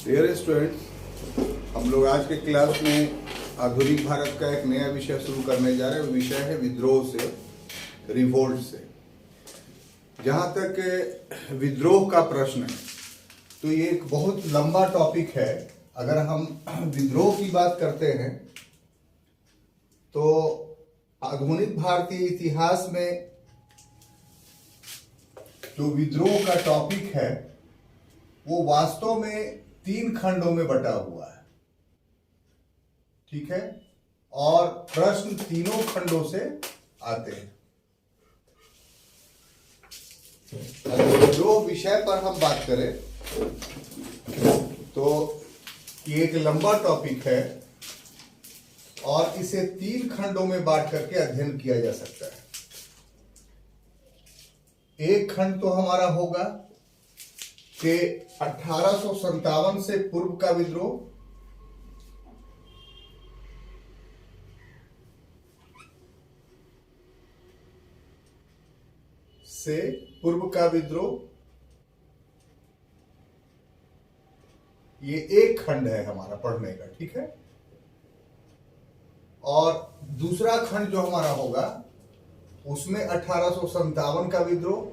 Dear students, हम लोग आज के क्लास में आधुनिक भारत का एक नया विषय शुरू करने जा रहे हैं। वो विषय है विद्रोह से, रिवोल्ट से। जहाँ तक विद्रोह का प्रश्न है तो ये एक बहुत लंबा टॉपिक है। अगर हम विद्रोह की बात करते हैं तो आधुनिक भारतीय इतिहास में जो विद्रोह का टॉपिक है वो वास्तव में 3 खंडों में बटा हुआ है, ठीक है। और प्रश्न तीनों खंडों से आते हैं। अगर विद्रोह विषय पर हम बात करें तो ये एक लंबा टॉपिक है और इसे 3 खंडों में बांट करके अध्ययन किया जा सकता है। एक खंड तो हमारा होगा कि 1857 से पूर्व का विद्रोह, से पूर्व का विद्रोह, ये एक खंड है हमारा पढ़ने का, ठीक है। और दूसरा खंड जो हमारा होगा उसमें 1857 का विद्रोह,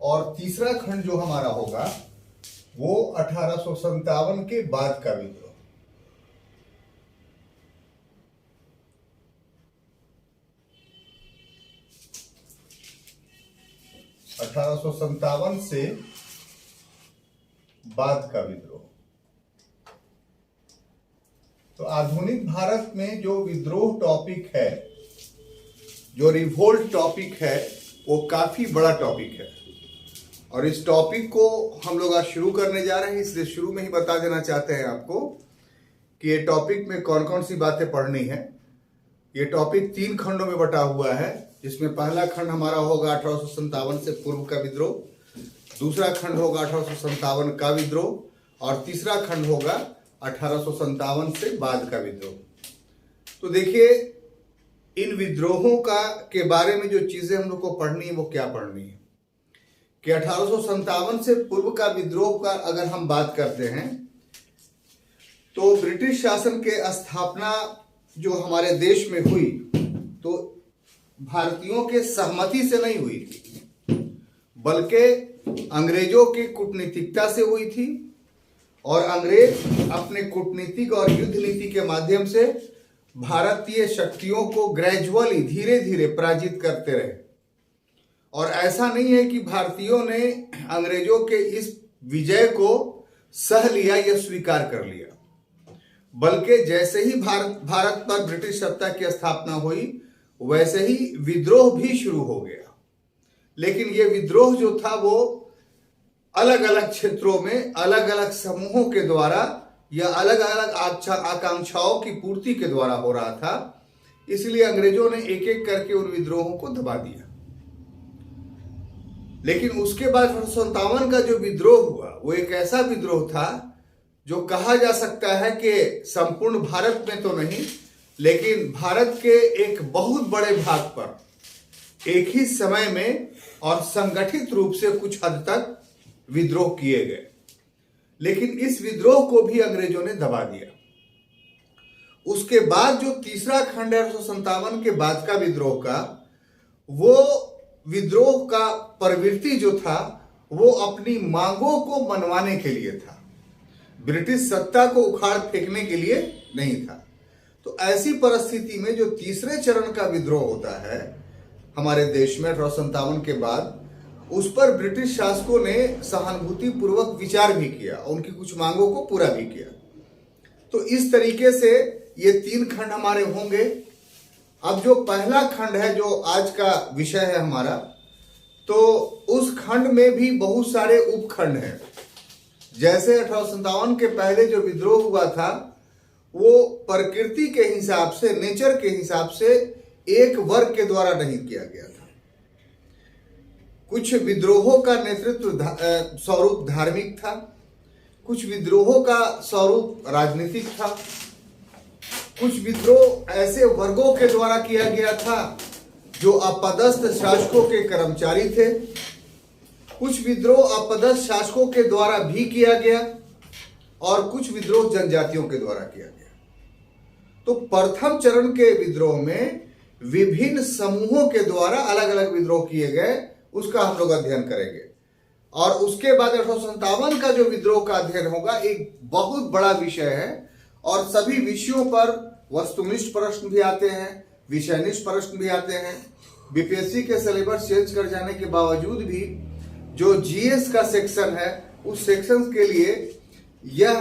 और तीसरा खंड जो हमारा होगा वो 1857 के बाद का विद्रोह। (1857) से बाद का विद्रोह। तो आधुनिक भारत में जो विद्रोह टॉपिक है, जो रिवोल्ट टॉपिक है, वो काफी बड़ा टॉपिक है। और इस टॉपिक को हम लोग आज शुरू करने जा रहे हैं, इसलिए शुरू में ही बता देना चाहते हैं आपको कि ये टॉपिक में कौन कौन सी बातें पढ़नी है। ये टॉपिक 3 खंडों में बटा हुआ है, जिसमें पहला खंड हमारा होगा 1857 से पूर्व का विद्रोह, दूसरा खंड होगा 1857 का विद्रोह, और तीसरा खंड होगा 1857 से बाद का विद्रोह। तो देखिए, इन विद्रोहों के बारे में जो चीजें हम लोग को पढ़नी है वो क्या पढ़नी है कि 1857 से पूर्व का विद्रोह का अगर हम बात करते हैं तो ब्रिटिश शासन के स्थापना जो हमारे देश में हुई तो भारतीयों के सहमति से नहीं हुई थी, बल्कि अंग्रेजों की कूटनीतिकता से हुई थी। और अंग्रेज अपने कूटनीतिक और युद्ध नीति के माध्यम से भारतीय शक्तियों को ग्रेजुअली, धीरे धीरे पराजित करते रहे। और ऐसा नहीं है कि भारतीयों ने अंग्रेजों के इस विजय को सह लिया या स्वीकार कर लिया, बल्कि जैसे ही भारत पर ब्रिटिश सत्ता की स्थापना हुई वैसे ही विद्रोह भी शुरू हो गया। लेकिन ये विद्रोह जो था वो अलग अलग क्षेत्रों में अलग अलग समूहों के द्वारा या अलग अलग आकांक्षाओं की पूर्ति के द्वारा हो रहा था। इसलिए अंग्रेजों ने एक एक करके उन विद्रोहों को दबा दिया। लेकिन उसके बाद 1857 का जो विद्रोह हुआ वो एक ऐसा विद्रोह था जो कहा जा सकता है कि संपूर्ण भारत में तो नहीं, लेकिन भारत के एक बहुत बड़े भाग पर एक ही समय में और संगठित रूप से कुछ हद तक विद्रोह किए गए। लेकिन इस विद्रोह को भी अंग्रेजों ने दबा दिया। उसके बाद जो तीसरा खंड है 1857 के बाद का विद्रोह का, वो विद्रोह का प्रवृत्ति जो था वो अपनी मांगों को मनवाने के लिए था, ब्रिटिश सत्ता को उखाड़ फेंकने के लिए नहीं था। तो ऐसी परिस्थिति में जो तीसरे चरण का विद्रोह होता है हमारे देश में 1857 के बाद, उस पर ब्रिटिश शासकों ने सहानुभूति पूर्वक विचार भी किया, उनकी कुछ मांगों को पूरा भी किया। तो इस तरीके से ये 3 खंड हमारे होंगे। अब जो पहला खंड है जो आज का विषय है हमारा, तो उस खंड में भी बहुत सारे उपखंड हैं। जैसे 1857 के पहले जो विद्रोह हुआ था वो प्रकृति के हिसाब से, नेचर के हिसाब से एक वर्ग के द्वारा नहीं किया गया था। कुछ विद्रोहों का नेतृत्व स्वरूप धार्मिक था, कुछ विद्रोहों का स्वरूप राजनीतिक था, कुछ विद्रोह ऐसे वर्गों के द्वारा किया गया था जो अपदस्थ शासकों के कर्मचारी थे। कुछ विद्रोह अपदस्थ शासकों के द्वारा भी किया गया और कुछ विद्रोह जनजातियों के द्वारा किया गया। तो प्रथम चरण के विद्रोह में विभिन्न समूहों के द्वारा अलग अलग विद्रोह किए गए, उसका हम लोग अध्ययन करेंगे। और उसके बाद 1857 का जो विद्रोह का अध्ययन होगा एक बहुत बड़ा विषय है और सभी विषयों पर वस्तुनिष्ठ प्रश्न भी आते हैं, विषयनिष्ठ प्रश्न भी आते हैं। बीपीएससी के सिलेबस चेंज कर जाने के बावजूद भी जो जीएस का सेक्शन है उस सेक्शन के लिए यह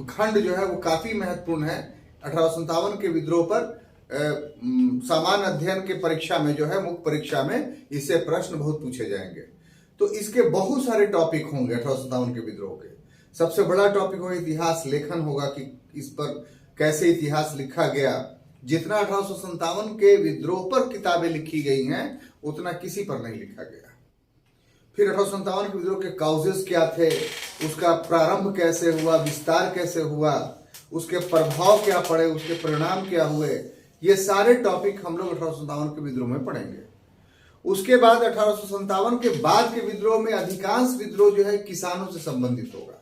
खंड जो है वो काफी महत्वपूर्ण है। 1857 के विद्रोह पर सामान्य अध्ययन के परीक्षा में जो है मुख्य परीक्षा में इससे प्रश्न बहुत पूछे जाएंगे। तो इसके बहुत सारे टॉपिक होंगे 1857 के विद्रोह के। सबसे बड़ा टॉपिक होगा इतिहास लेखन होगा कि इस पर कैसे इतिहास लिखा गया। जितना 1857 के विद्रोह पर किताबें लिखी गई हैं उतना किसी पर नहीं लिखा गया। फिर 1857 के विद्रोह के काउजेस क्या थे, उसका प्रारंभ कैसे हुआ, विस्तार कैसे हुआ, उसके प्रभाव क्या पड़े, उसके परिणाम क्या हुए, ये सारे टॉपिक हम लोग 1857 के विद्रोह में पढ़ेंगे। उसके बाद 1857 के बाद के विद्रोह में अधिकांश विद्रोह जो है किसानों से संबंधित होगा,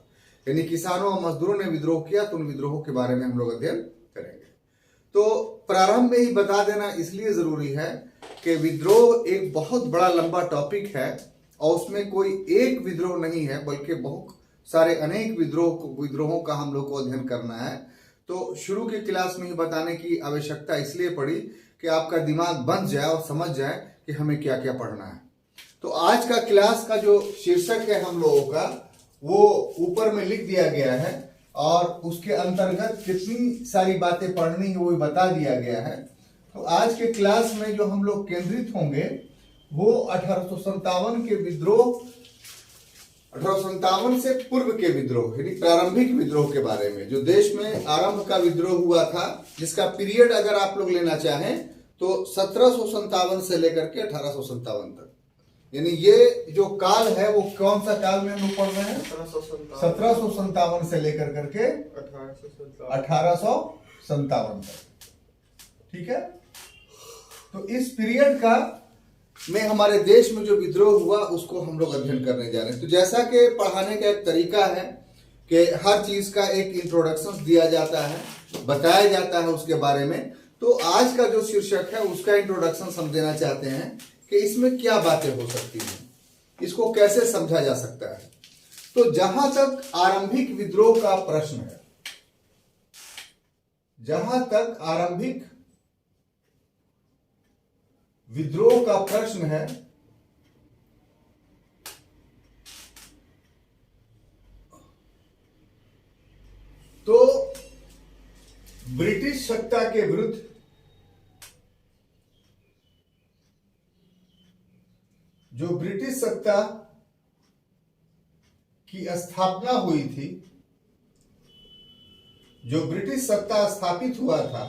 यानी किसानों और मजदूरों ने विद्रोह किया तो उन विद्रोहों के बारे में हम लोग अध्ययन करेंगे। तो प्रारंभ में ही बता देना इसलिए जरूरी है कि विद्रोह एक बहुत बड़ा लंबा टॉपिक है और उसमें कोई एक विद्रोह नहीं है बल्कि बहुत सारे अनेक विद्रोहों का हम लोग को अध्ययन करना है। तो शुरू की क्लास में ही बताने की आवश्यकता इसलिए पड़ी कि आपका दिमाग बन जाए और समझ जाए कि हमें क्या क्या पढ़ना है। तो आज का क्लास का जो शीर्षक है हम लोगों का वो ऊपर में लिख दिया गया है और उसके अंतर्गत कितनी सारी बातें पढ़नी है वो बता दिया गया है। तो आज के क्लास में जो हम लोग केंद्रित होंगे वो 1857 के विद्रोह, 1857 से पूर्व के विद्रोह यानी प्रारंभिक विद्रोह के बारे में, जो देश में आरंभ का विद्रोह हुआ था, जिसका पीरियड अगर आप लोग लेना चाहें तो 1757 से लेकर के 1857 तक, यानी ये जो काल है वो कौन सा काल में हम लोग पढ़ रहे हैं, 1757 से लेकर करके 1857 तक। ठीक है, तो इस पीरियड का में हमारे देश में जो विद्रोह हुआ उसको हम लोग अध्ययन करने जा रहे हैं। तो जैसा कि पढ़ाने का एक तरीका है कि हर चीज का एक इंट्रोडक्शन दिया जाता है, बताया जाता है उसके बारे में। तो आज का जो शीर्षक है उसका इंट्रोडक्शन हम देना चाहते हैं कि इसमें क्या बातें हो सकती हैं, इसको कैसे समझा जा सकता है। तो जहां तक आरंभिक विद्रोह का प्रश्न है, जहां तक आरंभिक विद्रोह का प्रश्न है, तो ब्रिटिश सत्ता के विरुद्ध जो ब्रिटिश सत्ता की स्थापना हुई थी, जो ब्रिटिश सत्ता स्थापित हुआ था,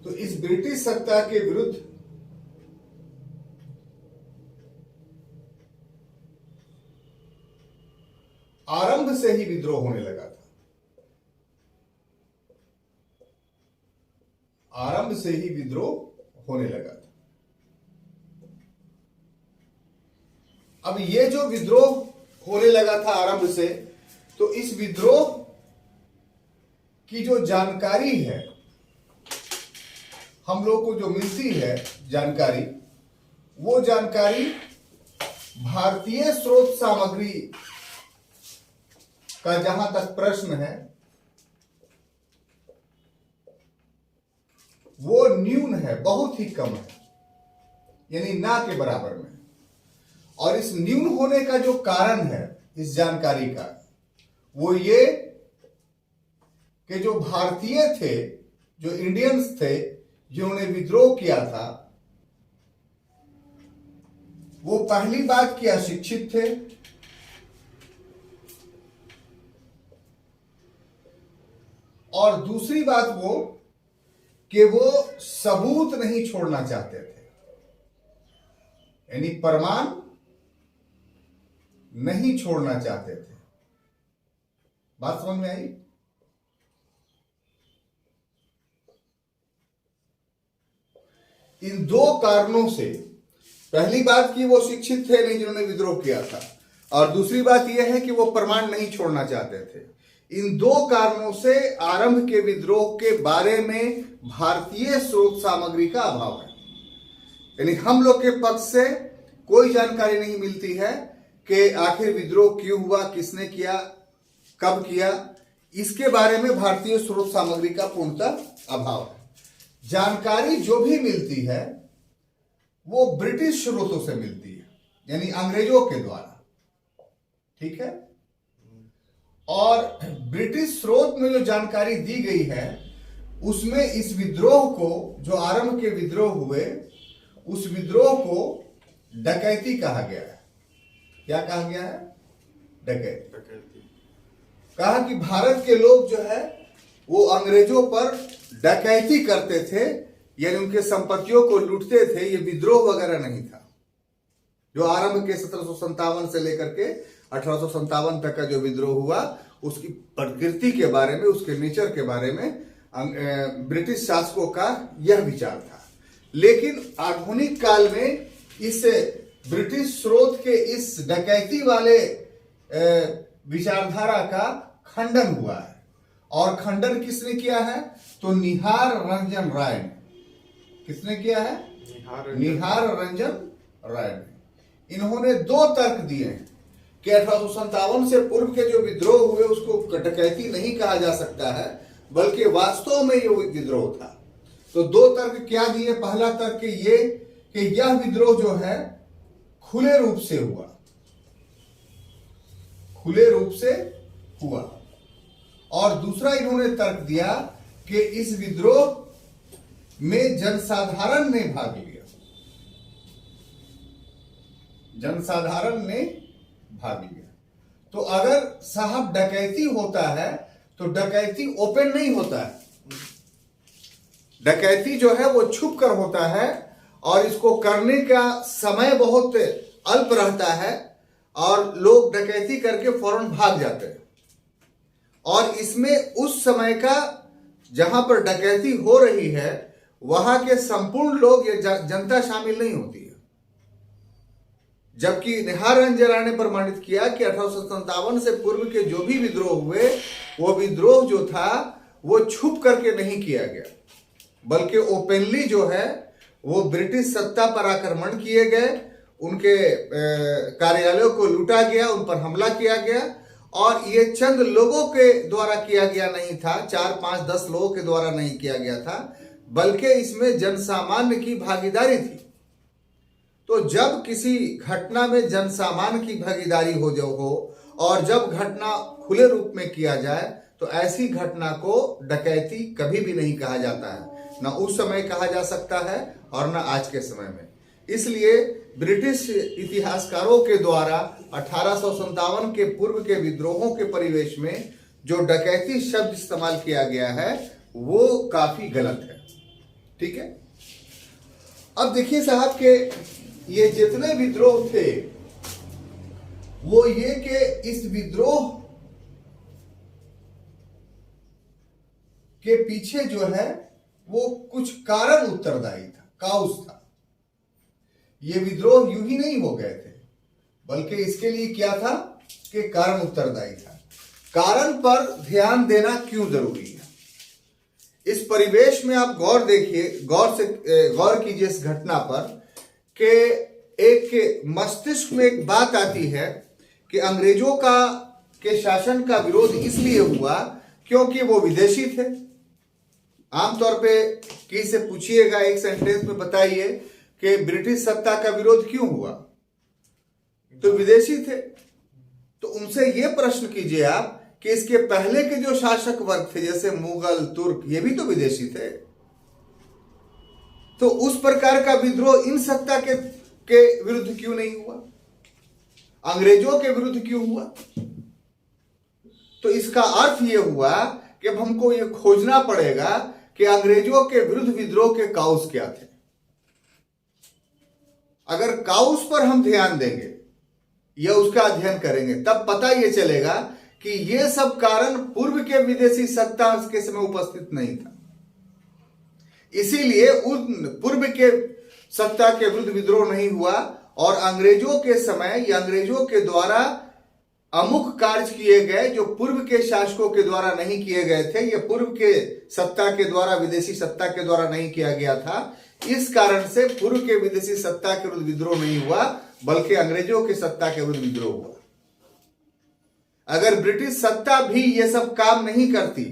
तो इस ब्रिटिश सत्ता के विरुद्ध आरंभ से ही विद्रोह होने लगा था। आरंभ से ही विद्रोह होने लगा था। अब ये जो विद्रोह होने लगा था आरंभ से, तो इस विद्रोह की जो जानकारी है हम लोग को जो मिलती है जानकारी, वो जानकारी भारतीय स्रोत सामग्री का जहां तक प्रश्न है वो न्यून है, बहुत ही कम है, यानी ना के बराबर में। और इस न्यून होने का जो कारण है इस जानकारी का वो ये कि जो भारतीय थे, जो इंडियंस थे जिन्होंने विद्रोह किया था, वो पहली बात कि अशिक्षित थे, और दूसरी बात वो कि वो सबूत नहीं छोड़ना चाहते थे, यानी प्रमाण नहीं छोड़ना चाहते थे। बात समझ में आई? इन दो कारणों से, पहली बात कि वो शिक्षित थे नहीं जिन्होंने विद्रोह किया था, और दूसरी बात यह है कि वो प्रमाण नहीं छोड़ना चाहते थे। इन दो कारणों से आरंभ के विद्रोह के बारे में भारतीय स्रोत सामग्री का अभाव है। यानी हम लोग के पक्ष से कोई जानकारी नहीं मिलती है कि आखिर विद्रोह क्यों हुआ, किसने किया, कब किया, इसके बारे में भारतीय स्रोत सामग्री का पूर्णतः अभाव है। जानकारी जो भी मिलती है वो ब्रिटिश स्रोतों से मिलती है, यानी अंग्रेजों के द्वारा, ठीक है। और ब्रिटिश स्रोत में जो जानकारी दी गई है उसमें इस विद्रोह को, जो आरंभ के विद्रोह हुए, उस विद्रोह को डकैती कहा गया है। क्या कहा गया है? डकैती। कहा कि भारत के लोग जो है वो अंग्रेजों पर डकैती करते थे, यानी उनके संपत्तियों को लूटते थे। ये विद्रोह वगैरह नहीं था। जो आरंभ के 1757 से लेकर के 1857 तक का जो विद्रोह हुआ, उसकी प्रकृति के बारे में, उसके नेचर के बारे में ब्रिटिश शासकों का यह विचार था। लेकिन आधुनिक काल में इस ब्रिटिश स्रोत के इस डकैती वाले विचारधारा का खंडन हुआ है। और खंडन किसने किया है? तो निहार रंजन राय ने। किसने किया है? निहार रंजन राय ने। इन्होंने दो तर्क दिए हैं कि 1857 से पूर्व के जो विद्रोह हुए उसको डकैती नहीं कहा जा सकता है, बल्कि वास्तव में ये विद्रोह था। तो दो तर्क क्या दिए? पहला तर्क ये कि यह विद्रोह जो है खुले रूप से हुआ, खुले रूप से हुआ। और दूसरा इन्होंने तर्क दिया कि इस विद्रोह में जनसाधारण ने भाग लिया, जनसाधारण ने भाग लिया। तो अगर साहब डकैती होता है तो डकैती ओपन नहीं होता है, डकैती जो है वो छुप कर होता है, और इसको करने का समय बहुत अल्प रहता है, और लोग डकैती करके फौरन भाग जाते हैं। और इसमें उस समय का जहां पर डकैती हो रही है वहां के संपूर्ण लोग, ये जनता शामिल नहीं होती है। जबकि निहार रंजन राय ने प्रमाणित किया कि 1857 से पूर्व के जो भी विद्रोह हुए, वो विद्रोह जो था वो छुप करके नहीं किया गया, बल्कि ओपनली जो है वो ब्रिटिश सत्ता पर आक्रमण किए गए, उनके कार्यालयों को लूटा गया, उन पर हमला किया गया। और ये चंद लोगों के द्वारा किया गया नहीं था, 4, 5, 10 लोगों के द्वारा नहीं किया गया था, बल्कि इसमें जनसामान्य की भागीदारी थी। तो जब किसी घटना में जनसामान्य की भागीदारी हो और जब घटना खुले रूप में किया जाए, तो ऐसी घटना को डकैती कभी भी नहीं कहा जाता है, ना उस समय कहा जा सकता है और ना आज के समय में। इसलिए ब्रिटिश इतिहासकारों के द्वारा 1857 के पूर्व के विद्रोहों के परिवेश में जो डकैती शब्द इस्तेमाल किया गया है वो काफी गलत है। ठीक है। अब देखिए साहब के ये जितने विद्रोह थे वो ये कि इस विद्रोह के पीछे जो है वो कुछ कारण उत्तरदायी था, काउस था। ये विद्रोह यूं ही नहीं हो गए थे, बल्कि इसके लिए क्या था कि कारण उत्तरदायी था। कारण पर ध्यान देना क्यों जरूरी है? इस परिवेश में आप गौर देखिए, गौर कीजिए इस घटना पर कि एक मस्तिष्क में एक बात आती है कि अंग्रेजों के शासन का विरोध इसलिए हुआ क्योंकि वो विदेशी थे। आमतौर पे किसी से पूछिएगा, एक सेंटेंस में बताइए कि ब्रिटिश सत्ता का विरोध क्यों हुआ, तो विदेशी थे। तो उनसे ये प्रश्न कीजिए आप कि इसके पहले के जो शासक वर्ग थे जैसे मुगल, तुर्क, ये भी तो विदेशी थे। तो उस प्रकार का विद्रोह इन सत्ता के विरुद्ध क्यों नहीं हुआ, अंग्रेजों के विरुद्ध क्यों हुआ? तो इसका अर्थ यह हुआ कि अब हमको यह खोजना पड़ेगा कि अंग्रेजों के विरुद्ध विद्रोह के काउस क्या थे। अगर काउस पर हम ध्यान देंगे या उसका अध्ययन करेंगे, तब पता यह चलेगा कि यह सब कारण पूर्व के विदेशी सत्ता के समय उपस्थित नहीं था। इसीलिए उन पूर्व के सत्ता के विरुद्ध विद्रोह नहीं हुआ और अंग्रेजों के समय या अंग्रेजों के द्वारा अमुक कार्य किए गए जो पूर्व के शासकों के द्वारा नहीं किए गए थे, ये पूर्व के सत्ता के द्वारा, विदेशी सत्ता के द्वारा नहीं किया गया था। इस कारण से पूर्व के विदेशी सत्ता के विरुद्ध विद्रोह नहीं हुआ, बल्कि अंग्रेजों की सत्ता के विरुद्ध विद्रोह हुआ। अगर ब्रिटिश सत्ता भी ये सब काम नहीं करती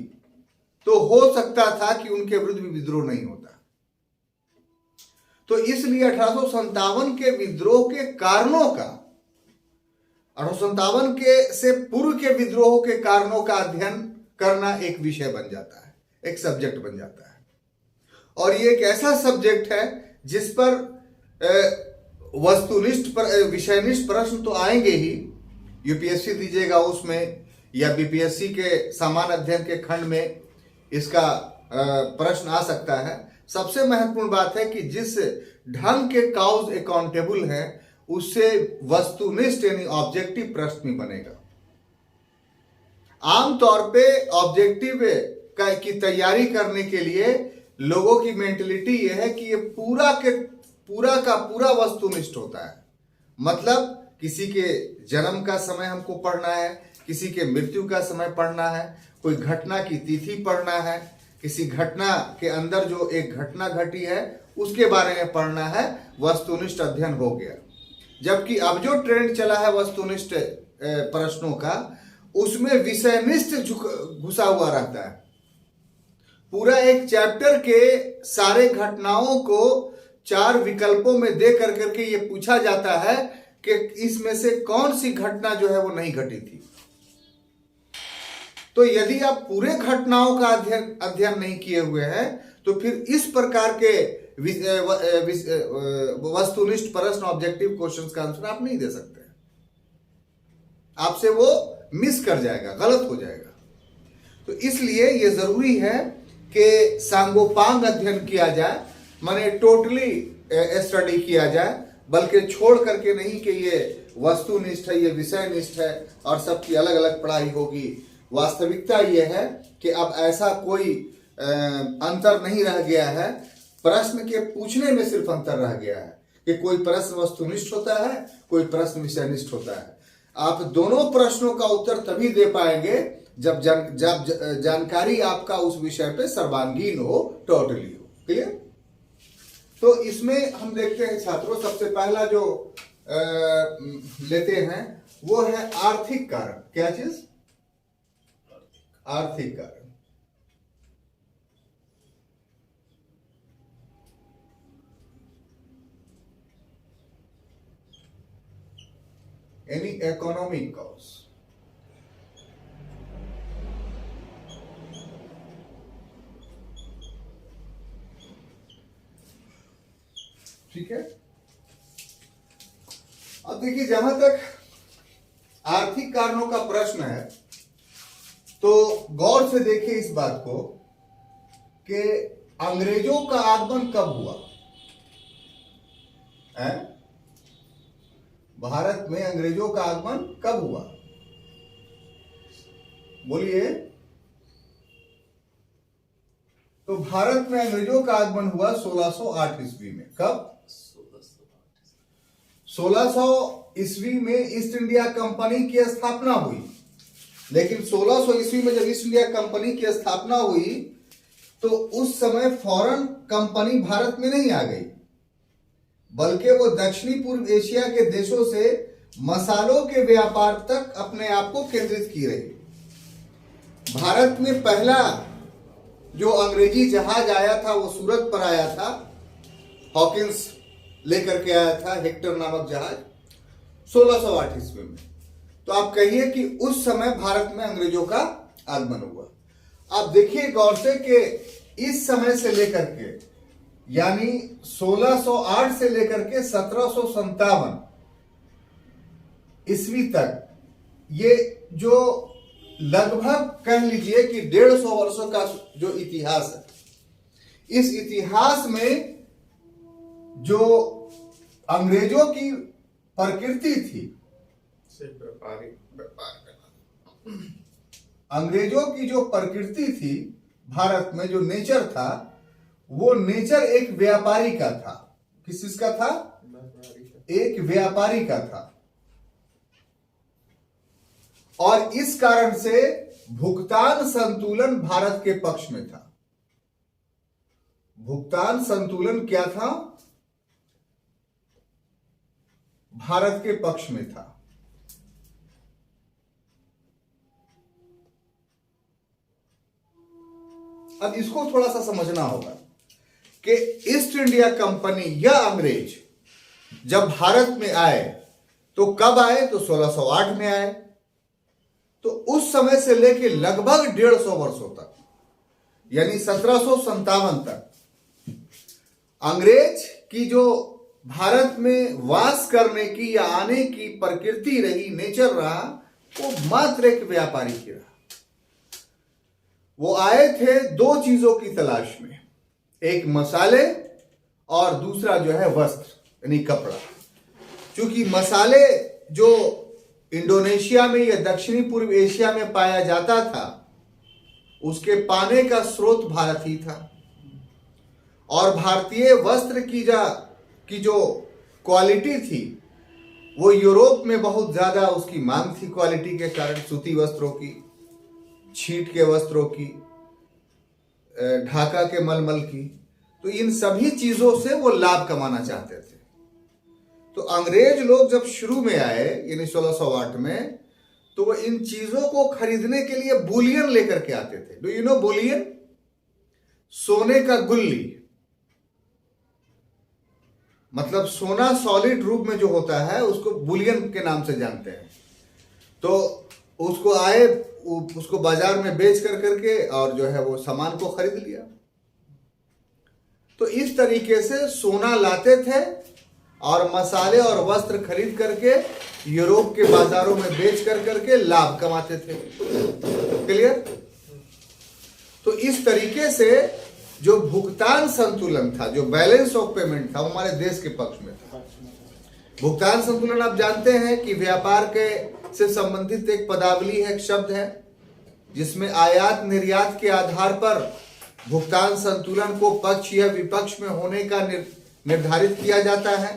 तो हो सकता था कि उनके विरुद्ध भी विद्रोह नहीं होता। तो इसलिए 1857 के विद्रोह के कारणों का, 1857 के से पूर्व के विद्रोह के कारणों का अध्ययन करना एक विषय बन जाता है, एक सब्जेक्ट बन जाता है। और ये एक ऐसा सब्जेक्ट है जिस पर वस्तुनिष्ठ पर विषयनिष्ठ प्रश्न तो आएंगे ही, यूपीएससी दीजिएगा उसमें या बीपीएससी के सामान्य अध्ययन के खंड में इसका प्रश्न आ सकता है। सबसे महत्वपूर्ण बात है कि जिस ढंग के काउज अकाउंटेबल है उससे वस्तुनिष्ठ यानी ऑब्जेक्टिव प्रश्न भी बनेगा। आमतौर पे ऑब्जेक्टिव की तैयारी करने के लिए लोगों की मेंटलिटी यह है कि ये पूरा का पूरा वस्तुनिष्ठ होता है। मतलब किसी के जन्म का समय हमको पढ़ना है, किसी के मृत्यु का समय पढ़ना है, कोई घटना की तिथि पढ़ना है, किसी घटना के अंदर जो एक घटना घटी है उसके बारे में पढ़ना है, वस्तुनिष्ठ अध्ययन हो गया। जबकि अब जो ट्रेंड चला है वस्तुनिष्ठ प्रश्नों का, उसमें विषयनिष्ठ घुसा हुआ रहता है। पूरा एक चैप्टर के सारे घटनाओं को 4 विकल्पों में दे करके ये पूछा जाता है कि इसमें से कौन सी घटना जो है वो नहीं घटी थी। तो यदि आप पूरे घटनाओं का अध्ययन नहीं किए हुए हैं तो फिर इस प्रकार के वस्तुनिष्ठ प्रश्न, ऑब्जेक्टिव क्वेश्चंस का आंसर आप नहीं दे सकते। आपसे वो मिस कर जाएगा, गलत हो जाएगा। तो इसलिए ये जरूरी है कि सांगोपांग अध्ययन किया जाए, माने टोटली स्टडी किया जाए, बल्कि छोड़ करके नहीं कि ये वस्तुनिष्ठ है, ये विषयनिष्ठ है और सबकी अलग अलग पढ़ाई होगी। वास्तविकता यह है कि अब ऐसा कोई अंतर नहीं रह गया है, प्रश्न के पूछने में सिर्फ अंतर रह गया है कि कोई प्रश्न वस्तुनिष्ठ होता है, कोई प्रश्न विषयनिष्ठ होता है। आप दोनों प्रश्नों का उत्तर तभी दे पाएंगे जब जानकारी आपका उस विषय पे सर्वांगीण हो, टोटली हो। क्लियर? तो इसमें हम देखते हैं छात्रों, सबसे पहला जो लेते हैं वो है आर्थिक कारण। क्या चीज? आर्थिक कारण। यानी इकोनॉमिक कॉज। ठीक है। अब देखिए, जहां तक आर्थिक कारणों का प्रश्न है तो गौर से देखिए इस बात को कि अंग्रेजों का आगमन कब हुआ है? भारत में अंग्रेजों का आगमन कब हुआ? बोलिए। तो भारत में अंग्रेजों का आगमन हुआ 1608 ईस्वी में। कब? 1600 ईस्वी में ईस्ट इंडिया कंपनी की स्थापना हुई। लेकिन 1600 ईस्वी में जब ईस्ट इंडिया कंपनी की स्थापना हुई तो उस समय फॉरेन कंपनी भारत में नहीं आ गई, बल्कि वो दक्षिणी पूर्व एशिया के देशों से मसालों के व्यापार तक अपने आप को केंद्रित की रही। भारत में पहला जो अंग्रेजी जहाज आया था वो सूरत पर आया था, हॉकिंस लेकर के आया था हेक्टर नामक जहाज 1608 ईस्वी में। तो आप कहिए कि उस समय भारत में अंग्रेजों का आगमन हुआ। आप देखिए गौर से कि इस समय से लेकर के यानी 1608 से लेकर के 1757 ईस्वी तक ये जो लगभग कह लीजिए कि 150 वर्षों का जो इतिहास है, इस इतिहास में जो अंग्रेजों की प्रकृति थी, अंग्रेजों की जो प्रकृति थी भारत में, जो नेचर था, वो नेचर एक व्यापारी का था। किस चीज का था? एक व्यापारी का था। और इस कारण से भुगतान संतुलन भारत के पक्ष में था। भुगतान संतुलन क्या था? भारत के पक्ष में था। अब इसको थोड़ा सा समझना होगा कि ईस्ट इंडिया कंपनी या अंग्रेज जब भारत में आए तो कब आए? तो 1608 में आए। तो उस समय से लेकर लगभग 150 वर्षों तक, यानी 1757 तक अंग्रेज की जो भारत में वास करने की या आने की प्रकृति रही, नेचर रहा, वो मात्र एक व्यापारी की रहा। वो आए थे दो चीजों की तलाश में, एक मसाले और दूसरा जो है वस्त्र यानी कपड़ा। क्योंकि मसाले जो इंडोनेशिया में या दक्षिणी पूर्व एशिया में पाया जाता था, उसके पाने का स्रोत भारत ही था। और भारतीय वस्त्र की जो क्वालिटी थी, वो यूरोप में बहुत ज्यादा उसकी मांग थी क्वालिटी के कारण, सूती वस्त्रों की, छीट के वस्त्रों की, ढाका के मलमल की। तो इन सभी चीजों से वो लाभ कमाना चाहते थे। तो अंग्रेज लोग जब शुरू में आए यानी 1608 में, तो वो इन चीजों को खरीदने के लिए बुलियन लेकर के आते थे। Do you know Boolean? सोने का गुल्ली, मतलब सोना सॉलिड रूप में जो होता है उसको बुलियन के नाम से जानते हैं। तो उसको आए, उसको बाजार में बेच कर करके और जो है वो सामान को खरीद लिया। तो इस तरीके से सोना लाते थे और मसाले और वस्त्र खरीद करके यूरोप के बाजारों में बेच कर करके लाभ कमाते थे। क्लियर? तो इस तरीके से जो भुगतान संतुलन था, जो बैलेंस ऑफ पेमेंट था, हमारे देश के पक्ष में था। भुगतान संतुलन आप जानते हैं कि व्यापार के से संबंधित एक पदावली है, एक शब्द है, जिसमें आयात निर्यात के आधार पर भुगतान संतुलन को पक्ष या विपक्ष में होने का निर्धारित किया जाता है।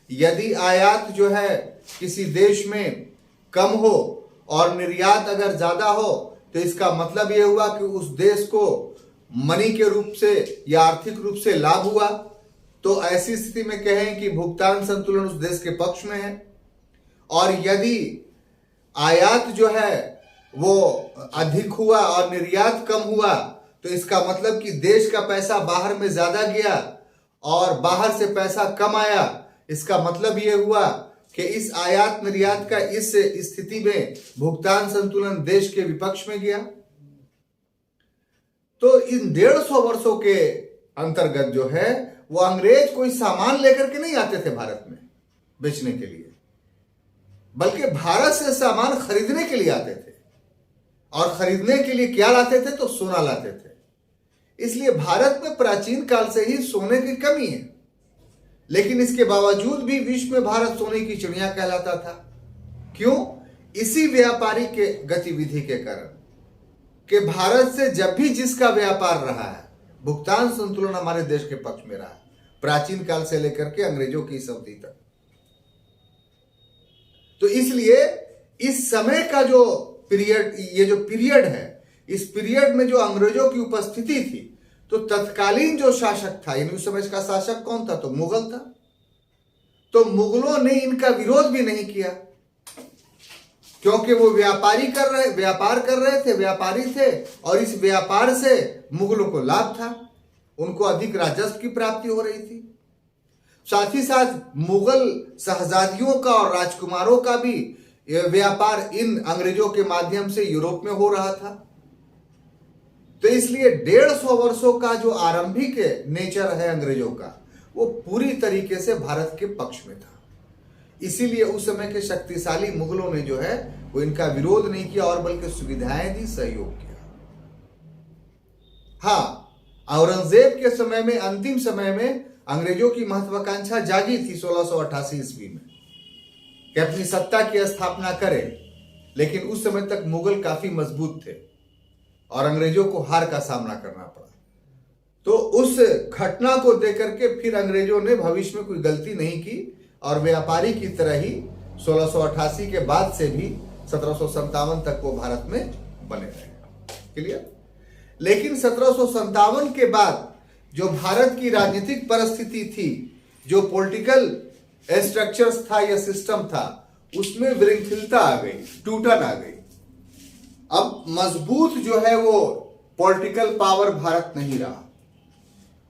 यदि आयात जो है किसी देश में कम हो और निर्यात अगर ज्यादा हो, तो इसका मतलब यह हुआ कि उस देश को मनी के रूप से या आर्थिक रूप से लाभ हुआ। तो ऐसी स्थिति में कहें कि भुगतान संतुलन उस देश के पक्ष में है। और यदि आयात जो है वो अधिक हुआ और निर्यात कम हुआ, तो इसका मतलब कि देश का पैसा बाहर में ज्यादा गया और बाहर से पैसा कम आया। इसका मतलब यह हुआ कि इस आयात निर्यात का इस स्थिति में भुगतान संतुलन देश के विपक्ष में गया। तो इन 150 वर्षों के अंतर्गत जो है वो अंग्रेज कोई सामान लेकर के नहीं आते थे भारत में बेचने के लिए, बल्कि भारत से सामान खरीदने के लिए आते थे। और खरीदने के लिए क्या लाते थे? तो सोना लाते थे। इसलिए भारत में प्राचीन काल से ही सोने की कमी है, लेकिन इसके बावजूद भी विश्व में भारत सोने की चिड़िया कहलाता था। क्यों? इसी व्यापारी के गतिविधि के कारण कि भारत से जब भी जिसका व्यापार रहा है, भुगतान संतुलन हमारे देश के पक्ष में रहा है, प्राचीन काल से लेकर के अंग्रेजों की इस अवधि तक। तो इसलिए इस समय का जो पीरियड, ये जो पीरियड है, इस पीरियड में जो अंग्रेजों की उपस्थिति थी, तो तत्कालीन जो शासक था, यानी उस समय का शासक कौन था? तो मुगल था। तो मुगलों ने इनका विरोध भी नहीं किया, क्योंकि वो व्यापार कर रहे थे, व्यापारी थे, और इस व्यापार से मुगलों को लाभ था, उनको अधिक राजस्व की प्राप्ति हो रही थी। साथ ही साथ मुगल शहजादियों का और राजकुमारों का भी व्यापार इन अंग्रेजों के माध्यम से यूरोप में हो रहा था। तो इसलिए 150 वर्षों का जो आरंभिक नेचर है अंग्रेजों का, वो पूरी तरीके से भारत के पक्ष में था। इसीलिए उस समय के शक्तिशाली मुगलों ने जो है वो इनका विरोध नहीं किया और बल्कि सुविधाएं दी, सहयोग किया। हाँ, औरंगजेब के समय में, अंतिम समय में अंग्रेजों की महत्वाकांक्षा जागी थी 1688 ईस्वी में कि अपनी सत्ता की स्थापना करें, लेकिन उस समय तक मुगल काफी मजबूत थे और अंग्रेजों को हार का सामना करना पड़ा। तो उस घटना को देख करके फिर अंग्रेजों ने भविष्य में कोई गलती नहीं की और व्यापारी की तरह ही 1688 के बाद से भी 1757 तक वो भारत में बने रहे। क्लियर? लेकिन 1757 के बाद जो भारत की राजनीतिक परिस्थिति थी, जो पॉलिटिकल स्ट्रक्चर्स था या सिस्टम था, उसमें विरंखिलता आ गई, टूटन आ गई। अब मजबूत जो है वो पॉलिटिकल पावर भारत नहीं रहा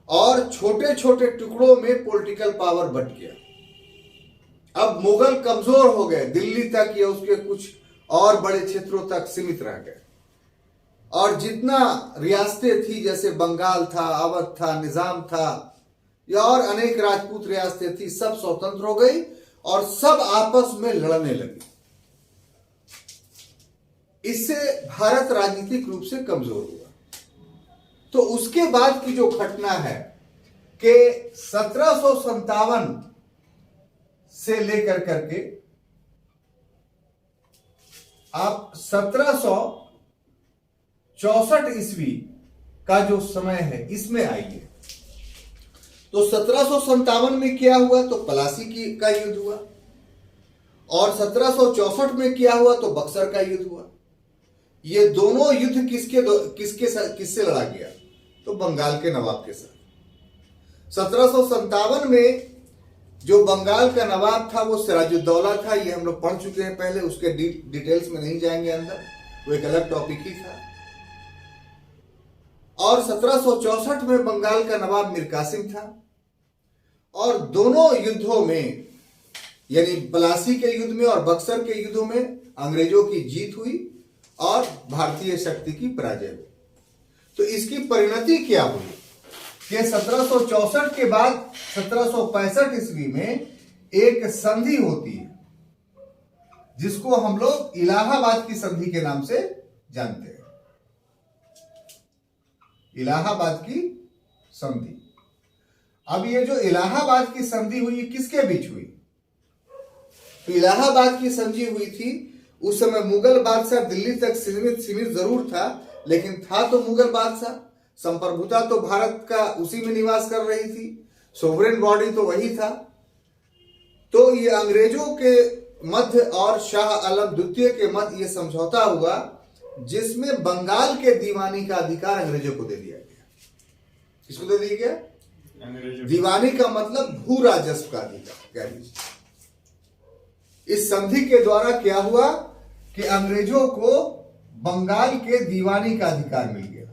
और छोटे छोटे टुकड़ों में पॉलिटिकल पावर बंट गया। अब मुगल कमजोर हो गए, दिल्ली तक या उसके कुछ और बड़े क्षेत्रों तक सीमित रह गए और जितना रियासतें थी, जैसे बंगाल था, अवध था, निजाम था या और अनेक राजपूत रियासतें थी, सब स्वतंत्र हो गई और सब आपस में लड़ने लगी। इससे भारत राजनीतिक रूप से कमजोर हुआ। तो उसके बाद की जो घटना है कि 1757 से लेकर करके आप 1764 ईस्वी का जो समय है इसमें आइए। तो 1757 में क्या हुआ? तो प्लासी का युद्ध हुआ और 1764 में क्या हुआ? तो बक्सर का युद्ध हुआ। ये दोनों युद्ध किससे लड़ा गया? तो बंगाल के नवाब के साथ। 1757 में जो बंगाल का नवाब था वो सिराजुद्दौला था। ये हम लोग पढ़ चुके हैं पहले, उसके डिटेल्स में नहीं जाएंगे अंदर, वो एक अलग टॉपिक ही था। और 1764 में बंगाल का नवाब मीर कासिम था और दोनों युद्धों में, यानी प्लासी के युद्ध में और बक्सर के युद्धों में अंग्रेजों की जीत हुई और भारतीय शक्ति की पराजय हुई। तो इसकी परिणति क्या हुई कि 1764 के बाद 1765 ईस्वी में एक संधि होती है जिसको हम लोग इलाहाबाद की संधि के नाम से जानते हैं। इलाहाबाद की संधि। अब ये जो इलाहाबाद की संधि हुई, किसके बीच हुई? तो इलाहाबाद की संधि हुई थी, उस समय मुगल बादशाह दिल्ली तक सीमित जरूर था, लेकिन था तो मुगल बादशाह, संप्रभुता तो भारत का उसी में निवास कर रही थी, सोवरेन बॉडी तो वही था। तो ये अंग्रेजों के मध्य और शाह आलम द्वितीय के मध्य ये समझौता हुआ जिसमें बंगाल के दीवानी का अधिकार अंग्रेजों को दे दिया गया। किसको दे दिया गया? दीवानी का मतलब भू राजस्व का अधिकार कह लीजिए। इस संधि के द्वारा क्या हुआ कि अंग्रेजों को बंगाल के दीवानी का अधिकार मिल गया,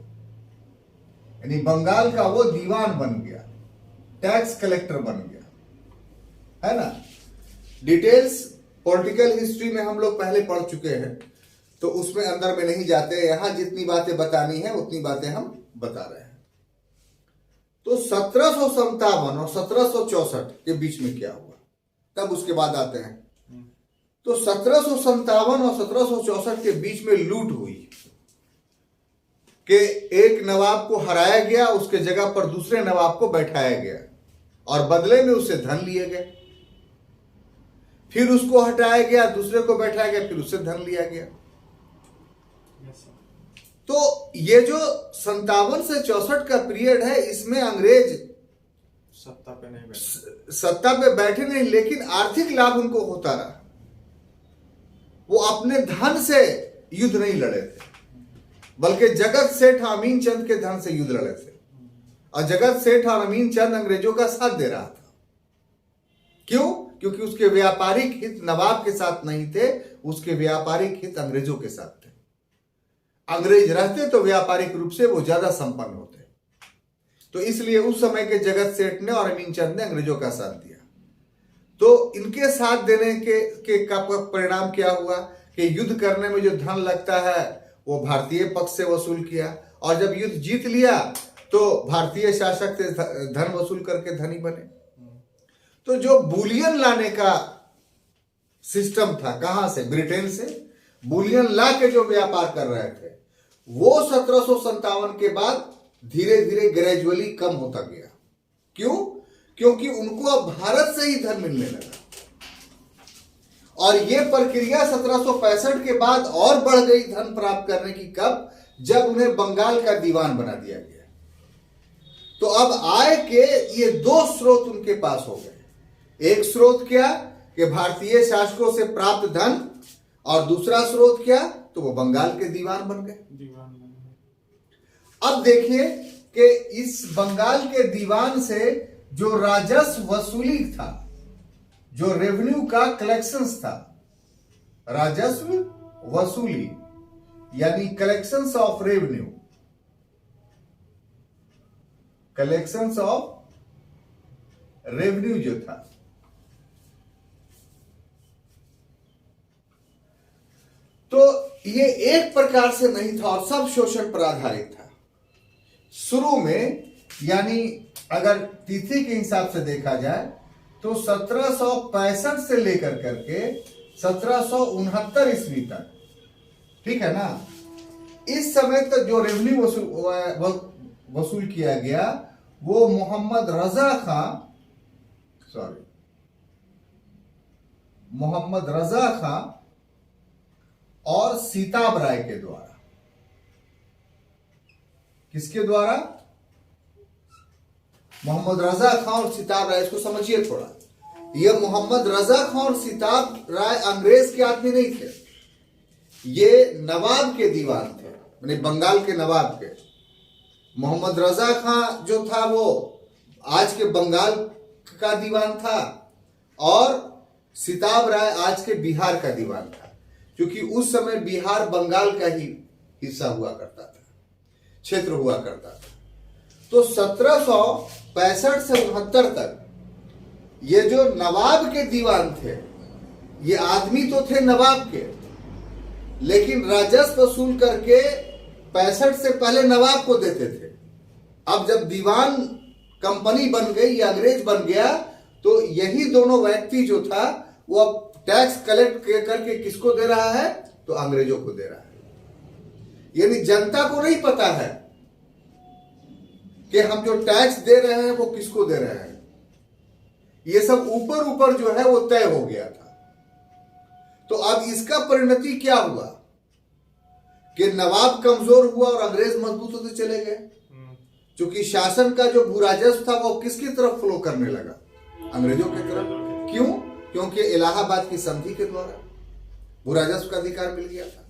यानी बंगाल का वो दीवान बन गया, टैक्स कलेक्टर बन गया, है ना। डिटेल्स पॉलिटिकल हिस्ट्री में हम लोग पहले पढ़ चुके हैं, तो उसमें अंदर में नहीं जाते। यहां जितनी बातें बतानी है उतनी बातें हम बता रहे हैं। तो 1757 और 1764 के बीच में क्या हुआ, तब उसके बाद आते हैं। तो 1757 और 1764 के बीच में लूट हुई कि एक नवाब को हराया गया, उसके जगह पर दूसरे नवाब को बैठाया गया और बदले में उससे धन लिए गए। फिर उसको हटाया गया, दूसरे को बैठाया गया, फिर उससे धन लिया गया। तो ये जो 57 से 64 का पीरियड है, इसमें अंग्रेज सत्ता पे बैठे नहीं, लेकिन आर्थिक लाभ उनको होता रहा। वो अपने धन से युद्ध नहीं लड़े थे, बल्कि जगत सेठ अमीन चंद के धन से युद्ध लड़े थे। और जगत सेठ और अमीन चंद अंग्रेजों का साथ दे रहा था। क्यों? क्योंकि उसके व्यापारिक हित नवाब के साथ नहीं थे, उसके व्यापारिक हित अंग्रेजों के साथ थे। अंग्रेज रहते तो व्यापारिक रूप से वो ज्यादा संपन्न होते, तो इसलिए उस समय के जगत सेठ ने और अमीन चंद ने अंग्रेजों का साथ दिया। तो इनके साथ देने के का परिणाम क्या हुआ कि युद्ध करने में जो धन लगता है वो भारतीय पक्ष से वसूल किया, और जब युद्ध जीत लिया तो भारतीय शासक से धन वसूल करके धनी बने। तो जो बुलियन लाने का सिस्टम था, कहां से? ब्रिटेन से बुलियन ला के जो व्यापार कर रहे थे, वो 1757 के बाद धीरे धीरे ग्रेजुअली कम होता गया। क्यों? क्योंकि उनको अब भारत से ही धन मिलने लगा। और यह प्रक्रिया 1765 के बाद और बढ़ गई धन प्राप्त करने की। कब? जब उन्हें बंगाल का दीवान बना दिया गया। तो अब आय के ये दो स्रोत उनके पास हो गए। एक स्रोत क्या कि भारतीय शासकों से प्राप्त धन, और दूसरा स्रोत क्या, तो वो बंगाल के दीवान बन गए। अब देखिए कि इस बंगाल के दीवान से जो राजस्व वसूली था, जो रेवेन्यू का कलेक्शंस था, राजस्व वसूली यानी collections of revenue, collections of revenue जो था, तो ये एक प्रकार से नहीं था और सब शोषण पर आधारित था शुरू में। यानी अगर तिथि के हिसाब से देखा जाए तो 1765 से लेकर करके 1769 ईस्वी तक, ठीक है ना, इस समय तक जो रेवेन्यू वसूल किया गया वो मोहम्मद रजा खां और सीताब राय के द्वारा। किसके द्वारा? मोहम्मद रजा खां और सीताब राय। इसको समझिए थोड़ा। यह मोहम्मद रजा खां और सीताब राय अंग्रेज के आदमी नहीं थे, ये नवाब के दीवान थे, यानी बंगाल के नवाब के। मोहम्मद रजा खां जो था वो आज के बंगाल का दीवान था, और सीताब राय आज के बिहार का दीवान था, क्योंकि उस समय बिहार बंगाल का ही हिस्सा हुआ करता था, क्षेत्र हुआ करता था। तो 1765 से 69 तक ये जो नवाब के दीवान थे, ये आदमी तो थे नवाब के, लेकिन राजस्व वसूल करके 65 से पहले नवाब को देते थे। अब जब दीवान कंपनी बन गई या अंग्रेज बन गया, तो यही दोनों व्यक्ति जो था वो अब टैक्स कलेक्ट करके किसको दे रहा है? तो अंग्रेजों को दे रहा है। यानी जनता को नहीं पता है कि हम जो टैक्स दे रहे हैं वो किसको दे रहे हैं। ये सब ऊपर ऊपर जो है वो तय हो गया था। तो अब इसका परिणति क्या हुआ कि नवाब कमजोर हुआ और अंग्रेज मजबूत होते चले गए, क्योंकि शासन का जो भूराजस्व था वो किसकी तरफ फ्लो करने लगा? अंग्रेजों की तरफ। क्यों? क्योंकि इलाहाबाद की संधि के द्वारा भूराजस्व का अधिकार मिल गया था।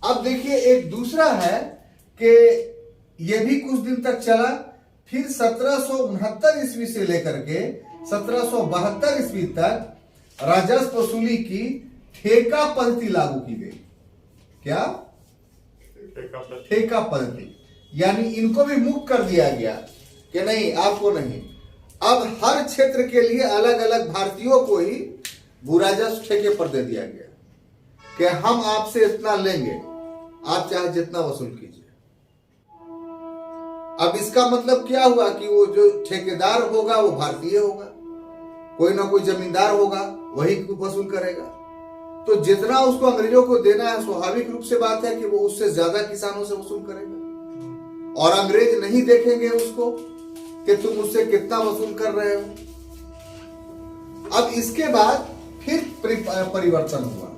अब देखिए एक दूसरा है कि यह भी कुछ दिन तक चला, फिर 1769 ईस्वी से लेकर के 1772 ईस्वी तक राजस्व वसूली की ठेका पद्धति लागू की गई। क्या? ठेका पद्धति, यानी इनको भी मुक्त कर दिया गया कि नहीं, आपको नहीं। अब हर क्षेत्र के लिए अलग अलग भारतीयों को ही भूराजस्व ठेके पर दे दिया गया कि हम आपसे इतना लेंगे, आप चाहे जितना वसूल कीजिए। अब इसका मतलब क्या हुआ कि वो जो ठेकेदार होगा वो भारतीय होगा, कोई ना कोई जमींदार होगा, वही वसूल करेगा। तो जितना उसको अंग्रेजों को देना है, स्वाभाविक रूप से बात है कि वो उससे ज्यादा किसानों से वसूल करेगा, और अंग्रेज नहीं देखेंगे उसको कि तुम उससे कितना वसूल कर रहे हो। अब इसके बाद फिर परिवर्तन हुआ,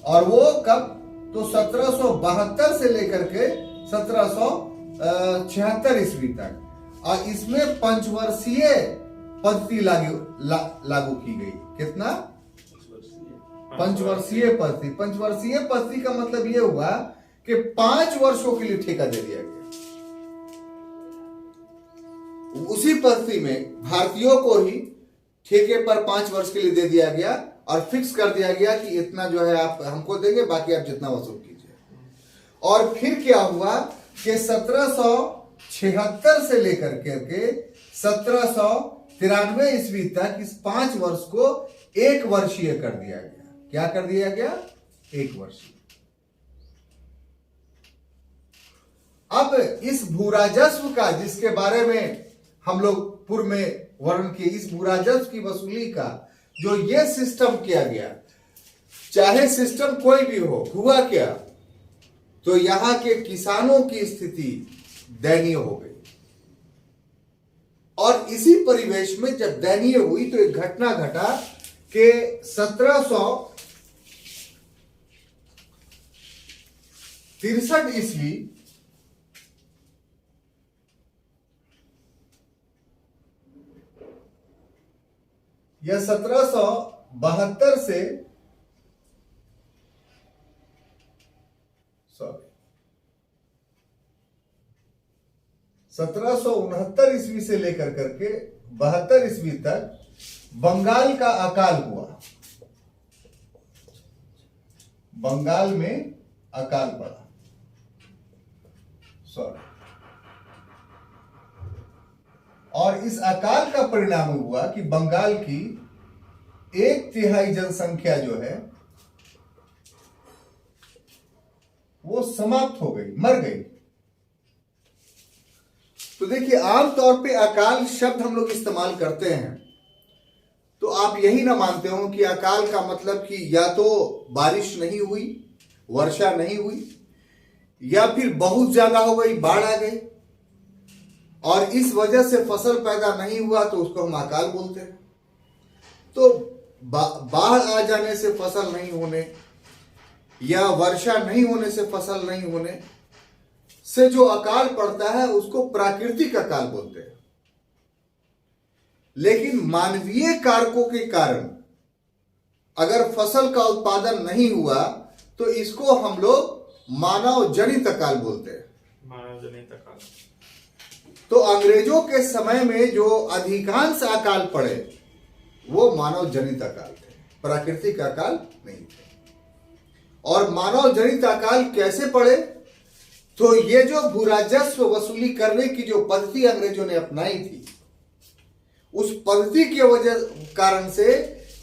और वो कब? तो 1772 से लेकर के 1776 ईस्वी तक, और इसमें पंचवर्षीय पद्धति लागू की गई। कितना? पंचवर्षीय पद्धति। पंचवर्षीय पद्धति का मतलब यह हुआ कि 5 वर्षों के लिए ठेका दे दिया गया। उसी पद्धति में भारतीयों को ही ठेके पर 5 वर्ष के लिए दे दिया गया, और फिक्स कर दिया गया कि इतना जो है आप हमको देंगे, बाकी आप जितना वसूल कीजिए। और फिर क्या हुआ कि 1776 से लेकर के 1793 ईस्वी तक इस 5 वर्ष को 1 वर्षीय कर दिया गया। क्या कर दिया गया? 1 वर्षीय। अब इस भूराजस्व का, जिसके बारे में हम लोग पूर्व में वर्णन किए, इस भूराजस्व की वसूली का जो ये सिस्टम किया गया, चाहे सिस्टम कोई भी हो, हुआ क्या? तो यहां के किसानों की स्थिति दयनीय हो गई। और इसी परिवेश में जब दयनीय हुई तो एक घटना घटा कि 1763 ईस्वी यह 1772 से 1769 ईस्वी से लेकर करके 72 ईस्वी तक बंगाल का अकाल हुआ। बंगाल में अकाल पड़ा। सॉरी। और इस अकाल का परिणाम हुआ कि बंगाल की 1/3 जनसंख्या जो है वो समाप्त हो गई, मर गई। तो देखिए, आमतौर पे अकाल शब्द हम लोग इस्तेमाल करते हैं तो आप यही ना मानते हो कि अकाल का मतलब कि या तो बारिश नहीं हुई, वर्षा नहीं हुई, या फिर बहुत ज्यादा हो गई, बाढ़ आ गई और इस वजह से फसल पैदा नहीं हुआ तो उसको हम अकाल बोलते हैं। तो बाढ़ आ जाने से फसल नहीं होने या वर्षा नहीं होने से फसल नहीं होने से जो अकाल पड़ता है उसको प्राकृतिक अकाल बोलते हैं। लेकिन मानवीय कारकों के कारण अगर फसल का उत्पादन नहीं हुआ तो इसको हम लोग मानव जनित अकाल बोलते हैं। मानव जनित अकाल। तो अंग्रेजों के समय में जो अधिकांश अकाल पड़े वो मानव जनित अकाल थे, प्राकृतिक अकाल नहीं थे। और मानव जनित अकाल कैसे पड़े? तो ये जो भूराजस्व वसूली करने की जो पद्धति अंग्रेजों ने अपनाई थी, उस पद्धति के वजह कारण से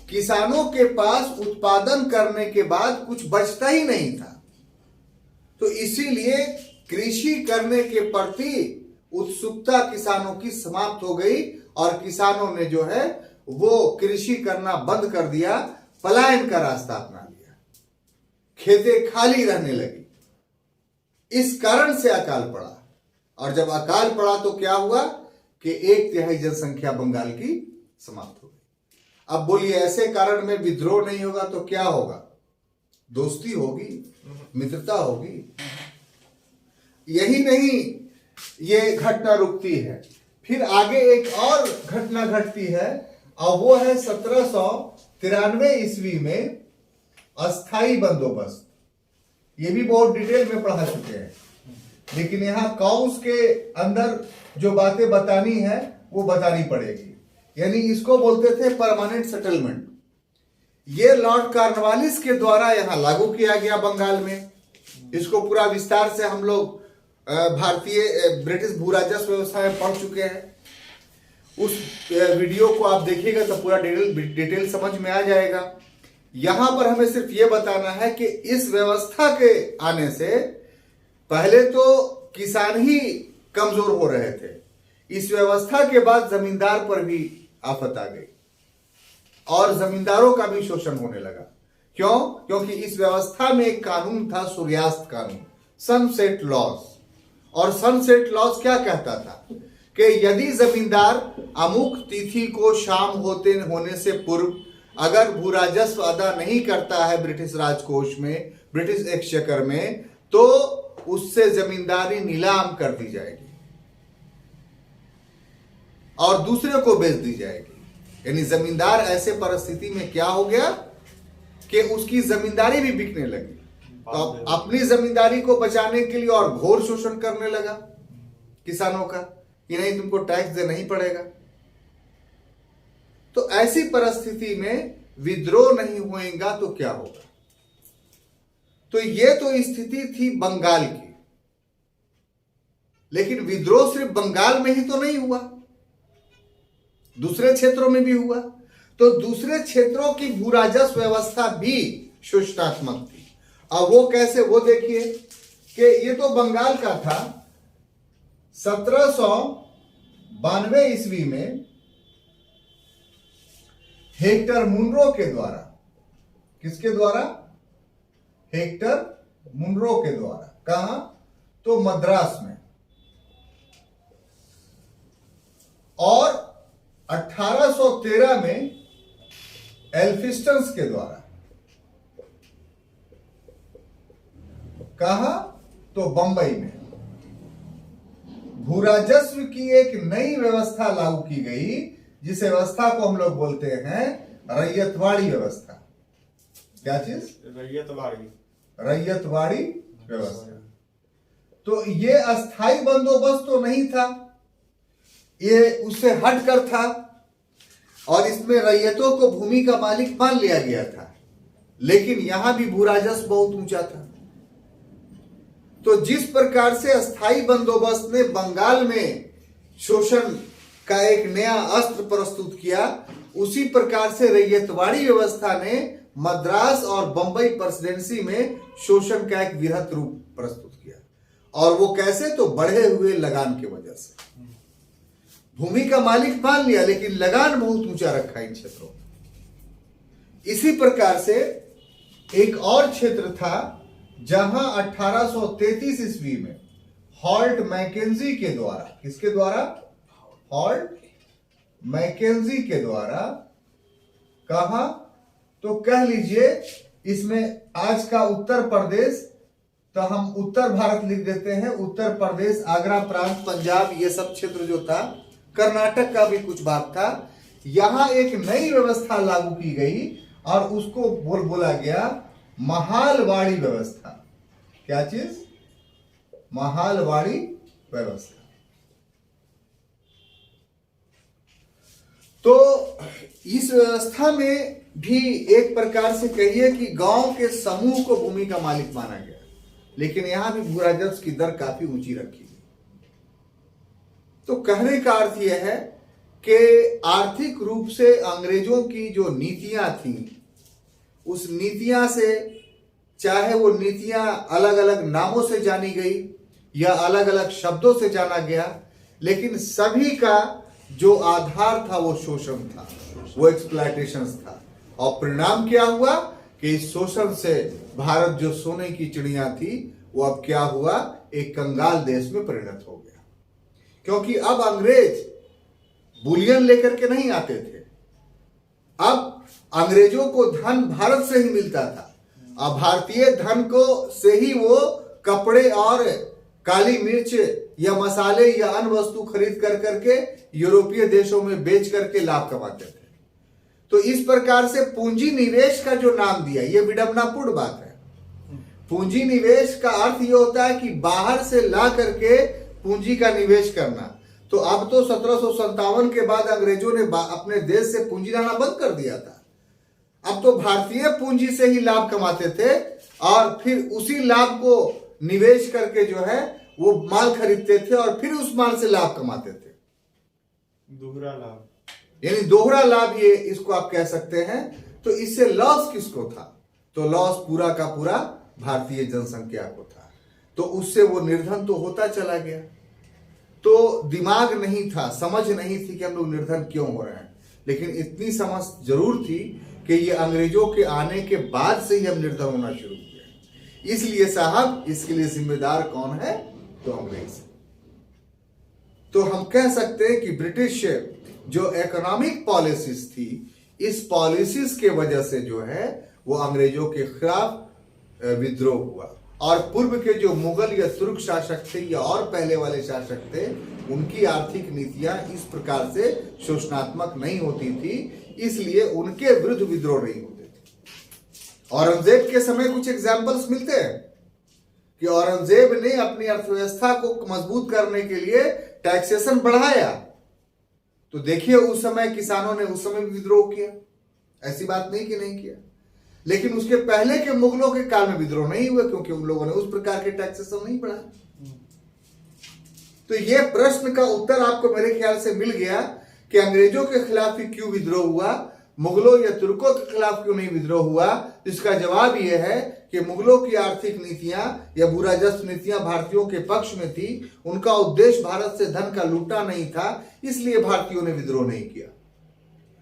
किसानों के पास उत्पादन करने के बाद कुछ बचता ही नहीं था। तो इसीलिए कृषि करने के प्रति उत्सुकता किसानों की समाप्त हो गई और किसानों ने जो है वो कृषि करना बंद कर दिया, पलायन का रास्ता अपना लिया, खेतें खाली रहने लगी। इस कारण से अकाल पड़ा। और जब अकाल पड़ा तो क्या हुआ कि 1/3 जनसंख्या बंगाल की समाप्त हो गई। अब बोलिए, ऐसे कारण में विद्रोह नहीं होगा तो क्या होगा? दोस्ती होगी, मित्रता होगी। यही नहीं, ये घटना रुकती है, फिर आगे एक और घटना घटती है और वो है 1793 ईस्वी में अस्थाई बंदोबस्त। ये भी बहुत डिटेल में पढ़ा चुके हैं, लेकिन यहाँ कौंस के अंदर जो बातें बतानी है वो बतानी पड़ेगी। यानी इसको बोलते थे परमानेंट सेटलमेंट। ये लॉर्ड कॉर्नवालिस के द्वारा यहाँ लागू किया गया बंगाल में। इसको पूरा विस्तार से हम लोग भारतीय ब्रिटिश भूराजस्व व्यवस्था में पढ़ चुके हैं। उस वीडियो को आप देखिएगा तो पूरा डिटेल समझ में आ जाएगा। यहां पर हमें सिर्फ ये बताना है कि इस व्यवस्था के आने से पहले तो किसान ही कमजोर हो रहे थे, इस व्यवस्था के बाद जमींदार पर भी आफत आ गई और जमींदारों का भी शोषण होने लगा। क्यों? क्योंकि इस व्यवस्था में एक कानून था, सूर्यास्त कानून, सनसेट लॉज। और सनसेट लॉज क्या कहता था कि यदि जमींदार अमुक तिथि को शाम होने से पूर्व अगर भूराजस्व अदा नहीं करता है ब्रिटिश राजकोष में, ब्रिटिश एक्सचेकर में, तो उससे जमींदारी नीलाम कर दी जाएगी और दूसरे को बेच दी जाएगी। यानी जमींदार ऐसे परिस्थिति में क्या हो गया कि उसकी जमींदारी भी बिकने लगी। तो अपनी जमींदारी को बचाने के लिए और घोर शोषण करने लगा किसानों का कि नहीं, तुमको टैक्स देना ही पड़ेगा। तो ऐसी परिस्थिति में विद्रोह नहीं होएगा तो क्या होगा? तो ये तो स्थिति थी बंगाल की। लेकिन विद्रोह सिर्फ बंगाल में ही तो नहीं हुआ, दूसरे क्षेत्रों में भी हुआ। तो दूसरे क्षेत्रों की भूराजस्व व्यवस्था भी शोषणात्मक थी। अब वो कैसे, वो देखिए कि ये तो बंगाल का था। 1792 ईस्वी में हेक्टर मुनरो के द्वारा, किसके द्वारा? हेक्टर मुनरो के द्वारा। कहां? तो मद्रास में। और 1813 में एल्फिस्टन के द्वारा। कहां? तो बंबई में भूराजस्व की एक नई व्यवस्था लागू की गई जिस व्यवस्था को हम लोग बोलते हैं रैयतवाड़ी व्यवस्था। क्या चीज? रैयतवाड़ी व्यवस्था। तो ये अस्थाई बंदोबस्त तो नहीं था, ये उससे हटकर था और इसमें रैयतों को भूमि का मालिक मान लिया गया था, लेकिन यहां भी भू राजस्व बहुत ऊंचा था। तो जिस प्रकार से अस्थाई बंदोबस्त ने बंगाल में शोषण का एक नया अस्त्र प्रस्तुत किया, उसी प्रकार से रैयतवाड़ी व्यवस्था ने मद्रास और बंबई प्रेसिडेंसी में शोषण का एक वृहत रूप प्रस्तुत किया। और वो कैसे? तो बढ़े हुए लगान की वजह से। भूमि का मालिक मान लिया, लेकिन लगान बहुत ऊंचा रखा इन क्षेत्रों में। इसी प्रकार से एक और क्षेत्र था जहां 1833 ईस्वी में हॉल्ट मैकेंजी के द्वारा, किसके द्वारा? हॉल्ट मैकेंजी के द्वारा कहा, तो कह लीजिए इसमें आज का उत्तर प्रदेश, तो हम उत्तर भारत लिख देते हैं, उत्तर प्रदेश, आगरा प्रांत, पंजाब, ये सब क्षेत्र जो था, कर्नाटक का भी कुछ भाग था, यहां एक नई व्यवस्था लागू की गई और उसको बोला गया महालवाड़ी व्यवस्था। क्या चीज? महालवाड़ी व्यवस्था। तो इस व्यवस्था में भी एक प्रकार से कहिए कि गांव के समूह को भूमि का मालिक माना गया, लेकिन यहां भी भू राजस्व की दर काफी ऊंची रखी गई। तो कहने का अर्थ यह है कि आर्थिक रूप से अंग्रेजों की जो नीतियां थी, उस नीतियां से, चाहे वो नीतियां अलग अलग नामों से जानी गई या अलग अलग शब्दों से जाना गया, लेकिन सभी का जो आधार था वो शोषण था, वो एक्सप्लॉयटेशन था। और परिणाम क्या हुआ कि इस शोषण से भारत जो सोने की चिड़िया थी, वो अब क्या हुआ? एक कंगाल देश में परिणत हो गया। क्योंकि अब अंग्रेज बुलियन लेकर के नहीं आते थे, अब अंग्रेजों को धन भारत से ही मिलता था। अब भारतीय धन को से ही वो कपड़े और काली मिर्च या मसाले या अन्य वस्तु खरीद कर करके यूरोपीय देशों में बेच करके लाभ कमाते थे। तो इस प्रकार से पूंजी निवेश का जो नाम दिया, ये विडंबनापूर्ण बात है। पूंजी निवेश का अर्थ ये होता है कि बाहर से ला करके पूंजी का निवेश करना। तो अब तो 1757 के बाद अंग्रेजों ने अपने देश से पूंजी लाना बंद कर दिया था। अब तो भारतीय पूंजी से ही लाभ कमाते थे और फिर उसी लाभ को निवेश करके जो है वो माल खरीदते थे और फिर उस माल से लाभ कमाते थे। दोहरा लाभ, यानी दोहरा लाभ, ये इसको आप कह सकते हैं। तो इससे लॉस किसको था? तो लॉस पूरा का पूरा भारतीय जनसंख्या को था। तो उससे वो निर्धन तो होता चला गया। तो दिमाग नहीं था, समझ नहीं थी कि हम लोग निर्धन क्यों हो रहे हैं, लेकिन इतनी समझ जरूर थी कि ये अंग्रेजों के आने के बाद से ही हम निर्धन होना शुरू किए। इसलिए साहब, इसके लिए जिम्मेदार कौन है? तो अंग्रेज। तो हम कह सकते हैं कि ब्रिटिश जो इकोनॉमिक पॉलिसीज थी, इस पॉलिसीज के वजह से जो है वो अंग्रेजों के खिलाफ विद्रोह हुआ। और पूर्व के जो मुगल या तुर्क शासक थे या और पहले वाले शासक थे, उनकी आर्थिक नीतियां इस प्रकार से शोषणात्मक नहीं होती थी, इसलिए उनके विरुद्ध विद्रोह नहीं होते थे। औरंगजेब के समय कुछ एग्जाम्पल्स मिलते हैं कि औरंगजेब ने अपनी अर्थव्यवस्था को मजबूत करने के लिए टैक्सेशन बढ़ाया। तो देखिए उस समय किसानों ने उस समय भी विद्रोह किया, ऐसी बात नहीं कि नहीं किया। लेकिन उसके पहले के मुगलों के काल में विद्रोह नहीं हुए, क्योंकि उन लोगों ने उस प्रकार के टैक्सेशन नहीं बढ़ाया। तो यह प्रश्न का उत्तर आपको मेरे ख्याल से मिल गया कि अंग्रेजों के खिलाफ ही क्यों विद्रोह हुआ, मुगलों या तुर्कों के खिलाफ क्यों नहीं विद्रोह हुआ। इसका जवाब यह है कि मुगलों की आर्थिक नीतियां या भू राजस्व नीतियां भारतीयों के पक्ष में थी। उनका उद्देश्य भारत से धन का लूटना नहीं था, इसलिए भारतीयों ने विद्रोह नहीं किया।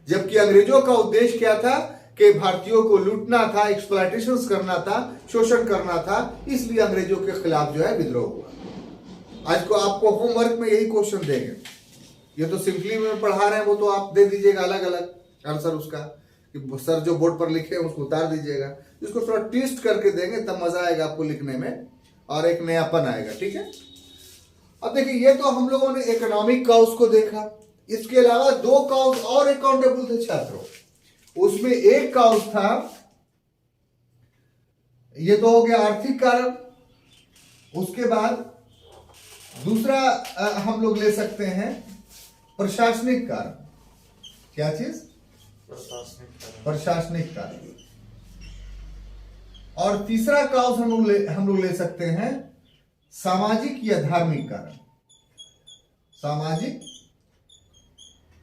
जबकि अंग्रेजों का उद्देश्य क्या था कि भारतीयों को लूटना था, एक्सप्लॉयटेशन करना था, शोषण करना था, इसलिए अंग्रेजों के खिलाफ जो है विद्रोह हुआ। आज को आपको होमवर्क में यही क्वेश्चन देंगे, ये तो सिंपली में पढ़ा रहे हैं, वो तो आप दे दीजिएगा अलग अलग आंसर उसका, कि सर जो बोर्ड पर लिखे हैं उसको उतार दीजिएगा। इसको थोड़ा ट्विस्ट करके देंगे तब मजा आएगा आपको लिखने में और एक नयापन आएगा। ठीक है, अब देखिए ये तो हम लोगों ने इकोनॉमिक का उसको देखा, इसके अलावा 2 काउज और अकाउंटेबल थे छात्रों। उसमें एक काउज था, ये तो हो गया आर्थिक कारण। उसके बाद दूसरा हम लोग ले सकते हैं प्रशासनिक कारण। क्या चीज? प्रशासनिक कारण। और तीसरा काउज हम लोग ले सकते हैं सामाजिक या धार्मिक कारण। सामाजिक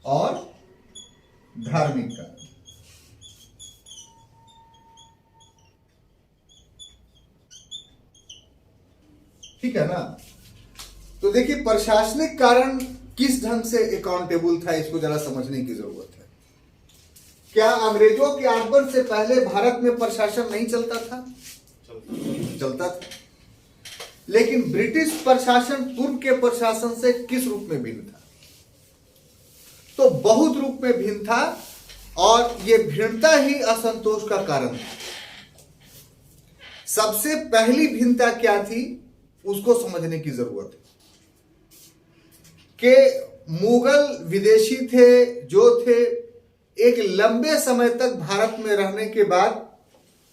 और धार्मिक कारण। ठीक है ना? तो देखिए, प्रशासनिक कारण किस ढंग से अकाउंटेबल था, इसको जरा समझने की जरूरत है। क्या अंग्रेजों के आगमन से पहले भारत में प्रशासन नहीं चलता था? चलता था। लेकिन ब्रिटिश प्रशासन पूर्व के प्रशासन से किस रूप में भिन्न था? तो बहुत रूप में भिन्न था, और यह भिन्नता ही असंतोष का कारण था। सबसे पहली भिन्नता क्या थी, उसको समझने की जरूरत है कि मुगल विदेशी थे जो थे, एक लंबे समय तक भारत में रहने के बाद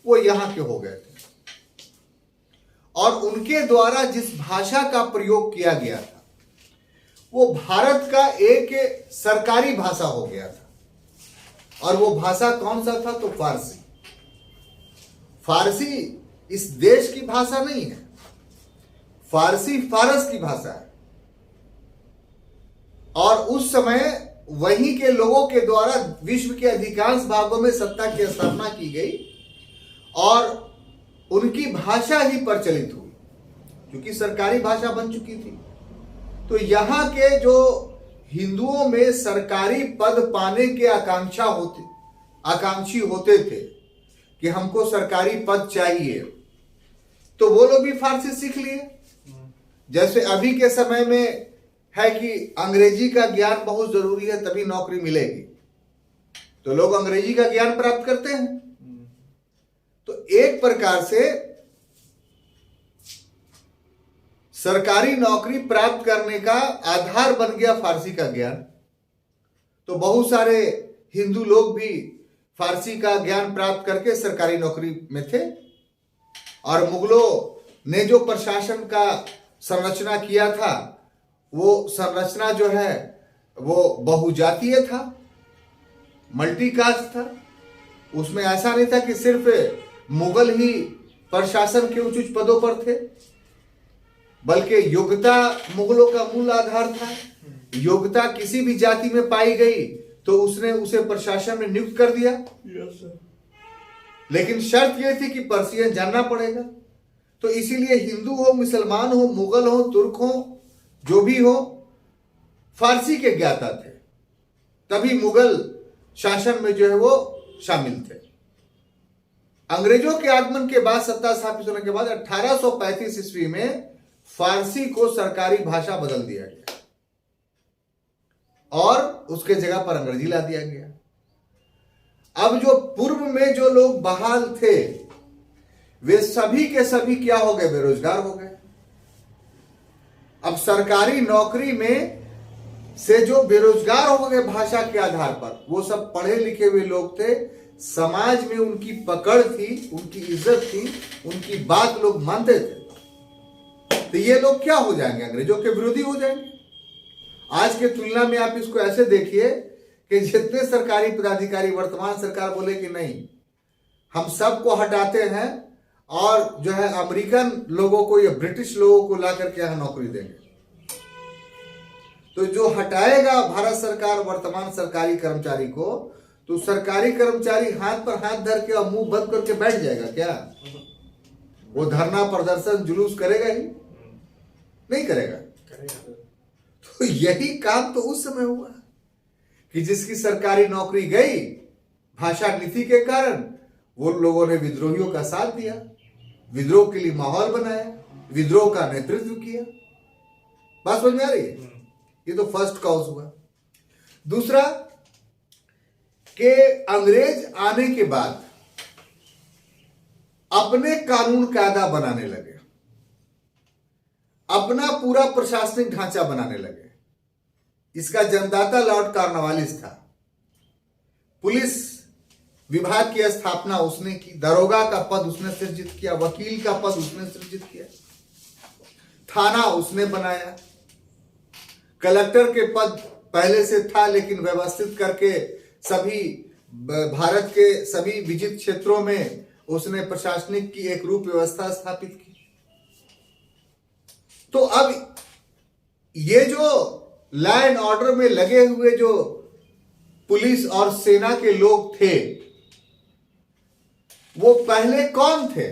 वो यहां के हो गए थे, और उनके द्वारा जिस भाषा का प्रयोग किया गया था वो भारत का एक सरकारी भाषा हो गया था। और वो भाषा कौन सा था? तो फारसी। फारसी इस देश की भाषा नहीं है, फारसी फारस की भाषा है। और उस समय वहीं के लोगों के द्वारा विश्व के अधिकांश भागों में सत्ता की स्थापना की गई, और उनकी भाषा ही प्रचलित हुई, क्योंकि सरकारी भाषा बन चुकी थी। तो यहां के जो हिंदुओं में सरकारी पद पाने के आकांक्षी होते थे कि हमको सरकारी पद चाहिए, तो वो लोग भी फारसी सीख लिए। जैसे अभी के समय में है कि अंग्रेजी का ज्ञान बहुत जरूरी है, तभी नौकरी मिलेगी, तो लोग अंग्रेजी का ज्ञान प्राप्त करते हैं। तो एक प्रकार से सरकारी नौकरी प्राप्त करने का आधार बन गया फारसी का ज्ञान। तो बहुत सारे हिंदू लोग भी फारसी का ज्ञान प्राप्त करके सरकारी नौकरी में थे। और मुगलों ने जो प्रशासन का संरचना किया था, वो संरचना जो है वो बहुजातीय था, मल्टीकास्ट था। उसमें ऐसा नहीं था कि सिर्फ मुगल ही प्रशासन के उच्च उच्च पदों पर थे, बल्कि योग्यता मुगलों का मूल आधार था। योग्यता किसी भी जाति में पाई गई तो उसने उसे प्रशासन में नियुक्त कर दिया। लेकिन शर्त यह थी कि पर्शियन जानना पड़ेगा। तो इसीलिए हिंदू हो, मुसलमान हो, मुगल हो, तुर्क हो, जो भी हो, फारसी के ज्ञाता थे, तभी मुगल शासन में जो है वो शामिल थे। अंग्रेजों के आगमन के बाद, सत्ता स्थापित होने के बाद 1835 ईस्वी में फारसी को सरकारी भाषा बदल दिया गया और उसके जगह पर अंग्रेजी ला दिया गया। अब जो पूर्व में जो लोग बहाल थे, वे सभी के सभी क्या हो गए? बेरोजगार हो गए। अब सरकारी नौकरी में से जो बेरोजगार हो गए भाषा के आधार पर, वो सब पढ़े लिखे हुए लोग थे, समाज में उनकी पकड़ थी, उनकी इज्जत थी, उनकी बात लोग मानते थे। तो ये लोग क्या हो जाएंगे? अंग्रेजों के विरोधी हो जाएंगे। आज के तुलना में आप इसको ऐसे देखिए कि जितने सरकारी पदाधिकारी, वर्तमान सरकार बोले कि नहीं, हम सबको हटाते हैं और जो है अमेरिकन लोगों को या ब्रिटिश लोगों को ला करके यहां नौकरी देंगे। तो जो हटाएगा भारत सरकार वर्तमान सरकारी कर्मचारी को, तो सरकारी कर्मचारी हाथ पर हाथ धर के और मुंह बंद करके बैठ जाएगा क्या? वो धरना प्रदर्शन जुलूस करेगा ही नहीं? करेगा। तो यही काम तो उस समय हुआ कि जिसकी सरकारी नौकरी गई, भाषा नीति के कारण वो लोगों ने विद्रोहियों का साथ दिया, विद्रोह के लिए माहौल बनाया, विद्रोह का नेतृत्व किया। बात समझ में आ रही है? ये तो फर्स्ट कॉज हुआ। दूसरा कि अंग्रेज आने के बाद अपने कानून कायदा बनाने लगे, अपना पूरा प्रशासनिक ढांचा बनाने लगे। इसका जन्मदाता लॉर्ड कॉर्नवालिस था। पुलिस विभाग की स्थापना उसने की, दरोगा का पद उसने सृजित किया, वकील का पद उसने सृजित किया, थाना उसने बनाया, कलेक्टर के पद पहले से था लेकिन व्यवस्थित करके सभी भारत के सभी विजित क्षेत्रों में उसने प्रशासनिक की एक रूप व्यवस्था स्थापित की। तो अब ये जो लॉ एंड ऑर्डर में लगे हुए जो पुलिस और सेना के लोग थे वो पहले कौन थे?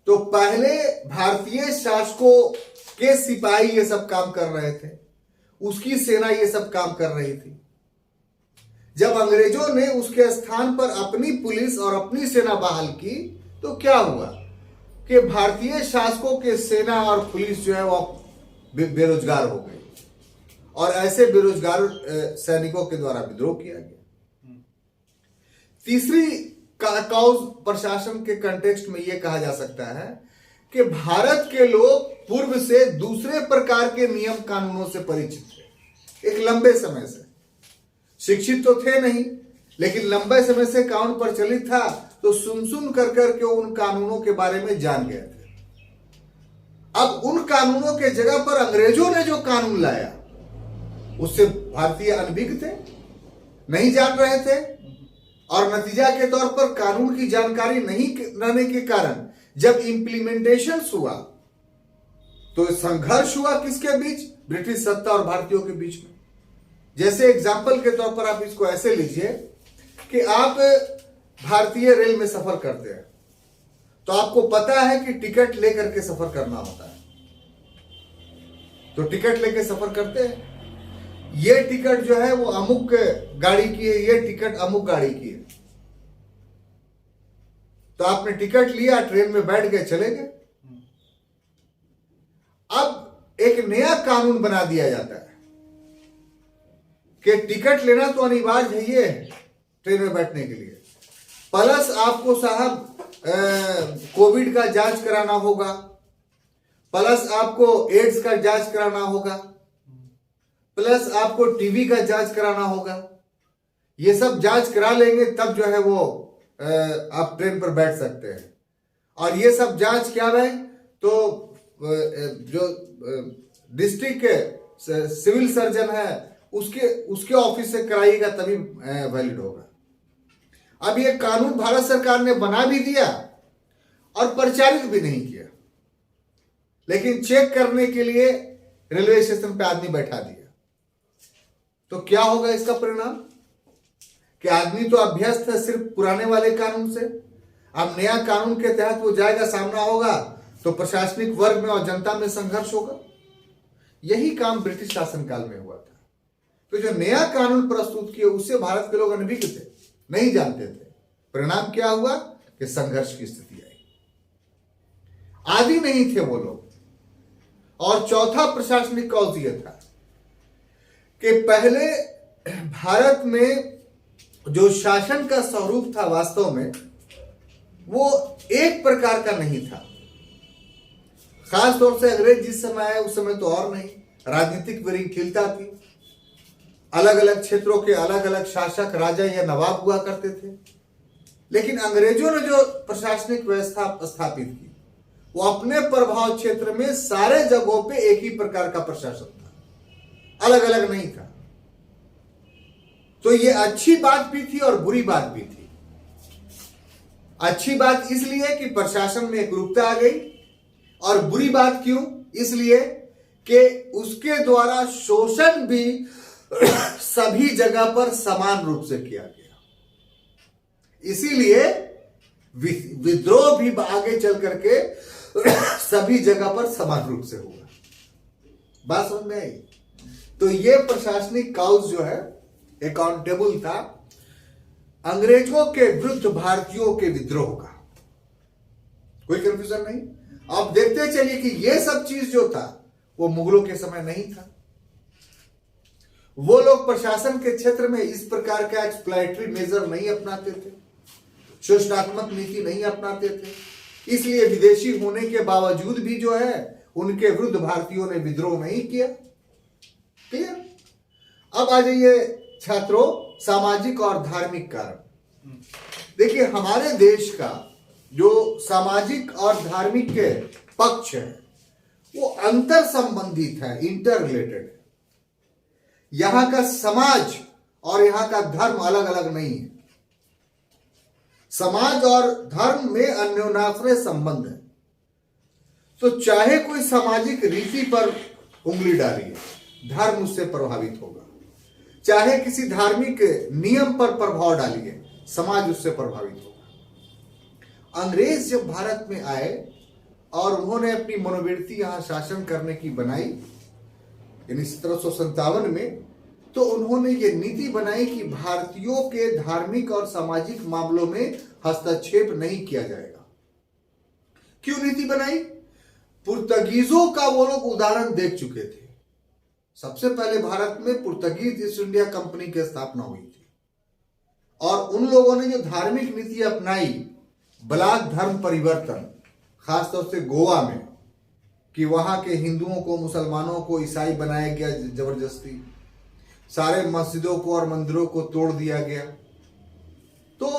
तो पहले भारतीय शासकों के सिपाही ये सब काम कर रहे थे, उसकी सेना ये सब काम कर रही थी। जब अंग्रेजों ने उसके स्थान पर अपनी पुलिस और अपनी सेना बहाल की तो क्या हुआ कि भारतीय शासकों के सेना और पुलिस जो है वो बेरोजगार हो गई और ऐसे बेरोजगार सैनिकों के द्वारा विद्रोह किया गया। तीसरी काउज प्रशासन के कंटेक्स्ट में यह कहा जा सकता है कि भारत के लोग पूर्व से दूसरे प्रकार के नियम कानूनों से परिचित थे। एक लंबे समय से शिक्षित तो थे नहीं लेकिन लंबे समय से कानून प्रचलित था तो सुन कर उन कानूनों के बारे में जान गए थे। अब उन कानूनों के जगह पर अंग्रेजों ने जो कानून लाया उससे भारतीय अनभिज्ञ थे, नहीं जान रहे थे और नतीजा के तौर पर कानून की जानकारी नहीं रहने के कारण जब इंप्लीमेंटेशन हुआ तो संघर्ष हुआ किसके बीच? ब्रिटिश सत्ता और भारतीयों के बीच में। जैसे एग्जाम्पल के तौर पर आप इसको ऐसे लीजिए कि आप भारतीय रेल में सफर करते हैं तो आपको पता है कि टिकट लेकर के सफर करना होता है, तो टिकट लेके सफर करते हैं। ये टिकट जो है वो अमुक गाड़ी की है, ये टिकट अमुक गाड़ी की है। तो आपने टिकट लिया, ट्रेन में बैठ गए, चले गए। अब एक नया कानून बना दिया जाता है कि टिकट लेना तो अनिवार्य है ये ट्रेन में बैठने के लिए, प्लस आपको साहब कोविड का जांच कराना होगा, प्लस आपको एड्स का जांच कराना होगा, प्लस आपको टीबी का जांच कराना होगा। ये सब जांच करा लेंगे तब जो है वो आप ट्रेन पर बैठ सकते हैं। और ये सब जांच क्या है तो जो डिस्ट्रिक्ट के सिविल सर्जन है उसके ऑफिस से कराइएगा तभी वैलिड होगा। अब ये कानून भारत सरकार ने बना भी दिया और प्रचारित भी नहीं किया, लेकिन चेक करने के लिए रेलवे स्टेशन पे आदमी बैठा दिया। तो क्या होगा इसका परिणाम कि आदमी तो अभ्यस्त है सिर्फ पुराने वाले कानून से, अब नया कानून के तहत वो जाएगा, सामना होगा तो प्रशासनिक वर्ग में और जनता में संघर्ष होगा। यही काम ब्रिटिश शासनकाल में हुआ था। तो जो नया कानून प्रस्तुत किया उससे भारत के लोग अनभिज्ञ थे, नहीं जानते थे। परिणाम क्या हुआ कि संघर्ष की स्थिति आई, आदि नहीं थे वो लोग। और चौथा प्रशासनिक कॉज यह था कि पहले भारत में जो शासन का स्वरूप था वास्तव में वो एक प्रकार का नहीं था। खास तौर से अंग्रेज जिस समय आए उस समय तो और नहीं, राजनीतिक विरंखिलता थी, अलग अलग क्षेत्रों के अलग अलग शासक राजा या नवाब हुआ करते थे। लेकिन अंग्रेजों ने जो प्रशासनिक व्यवस्था स्थापित की वो अपने प्रभाव क्षेत्र में सारे जगहों पे एक ही प्रकार का प्रशासन था, अलग अलग नहीं था। तो ये अच्छी बात भी थी और बुरी बात भी थी। अच्छी बात इसलिए कि प्रशासन में एकरूपता आ गई, और बुरी बात क्यों? इसलिए कि उसके द्वारा शोषण भी सभी जगह पर समान रूप से किया गया। इसीलिए विद्रोह भी आगे चल करके सभी जगह पर समान रूप से हुआ। बात समझ में आई? तो ये प्रशासनिक काउज जो है अकाउंटेबल था अंग्रेजों के विरुद्ध भारतीयों के विद्रोह का। कोई कंफ्यूजन नहीं। आप देखते चलिए कि ये सब चीज जो था वो मुगलों के समय नहीं था। वो लोग प्रशासन के क्षेत्र में इस प्रकार का एक्सप्लॉयटरी मेजर नहीं अपनाते थे, शोषणात्मक नीति नहीं अपनाते थे। इसलिए विदेशी होने के बावजूद भी जो है उनके विरुद्ध भारतीयों ने विद्रोह नहीं किया। क्लियर। अब आ जाइए छात्रों, सामाजिक और धार्मिक कारण। देखिए हमारे देश का जो सामाजिक और धार्मिक के पक्ष है वो अंतर संबंधित है, इंटर रिलेटेड है। यहां का समाज और यहां का धर्म अलग अलग नहीं है। समाज और धर्म में अन्योन्याश्रय संबंध है। तो चाहे कोई सामाजिक रीति पर उंगली डालिए, धर्म उससे प्रभावित होगा। चाहे किसी धार्मिक नियम पर प्रभाव डालिए, समाज उससे प्रभावित होगा। अंग्रेज जब भारत में आए और उन्होंने अपनी मनोवृत्ति यहां शासन करने की बनाई, यानी 1757 में, तो उन्होंने ये नीति बनाई कि भारतीयों के धार्मिक और सामाजिक मामलों में हस्तक्षेप नहीं किया जाएगा। क्यों नीति बनाई? पुर्तगीजों का वो लोग उदाहरण देख चुके थे। सबसे पहले भारत में पुर्तगीज ईस्ट इंडिया कंपनी की स्थापना हुई थी और उन लोगों ने जो धार्मिक नीति अपनाई, ब्लॉक धर्म परिवर्तन, खासतौर से गोवा में, कि वहां के हिंदुओं को, मुसलमानों को ईसाई बनाया गया जबरदस्ती, सारे मस्जिदों को और मंदिरों को तोड़ दिया गया। तो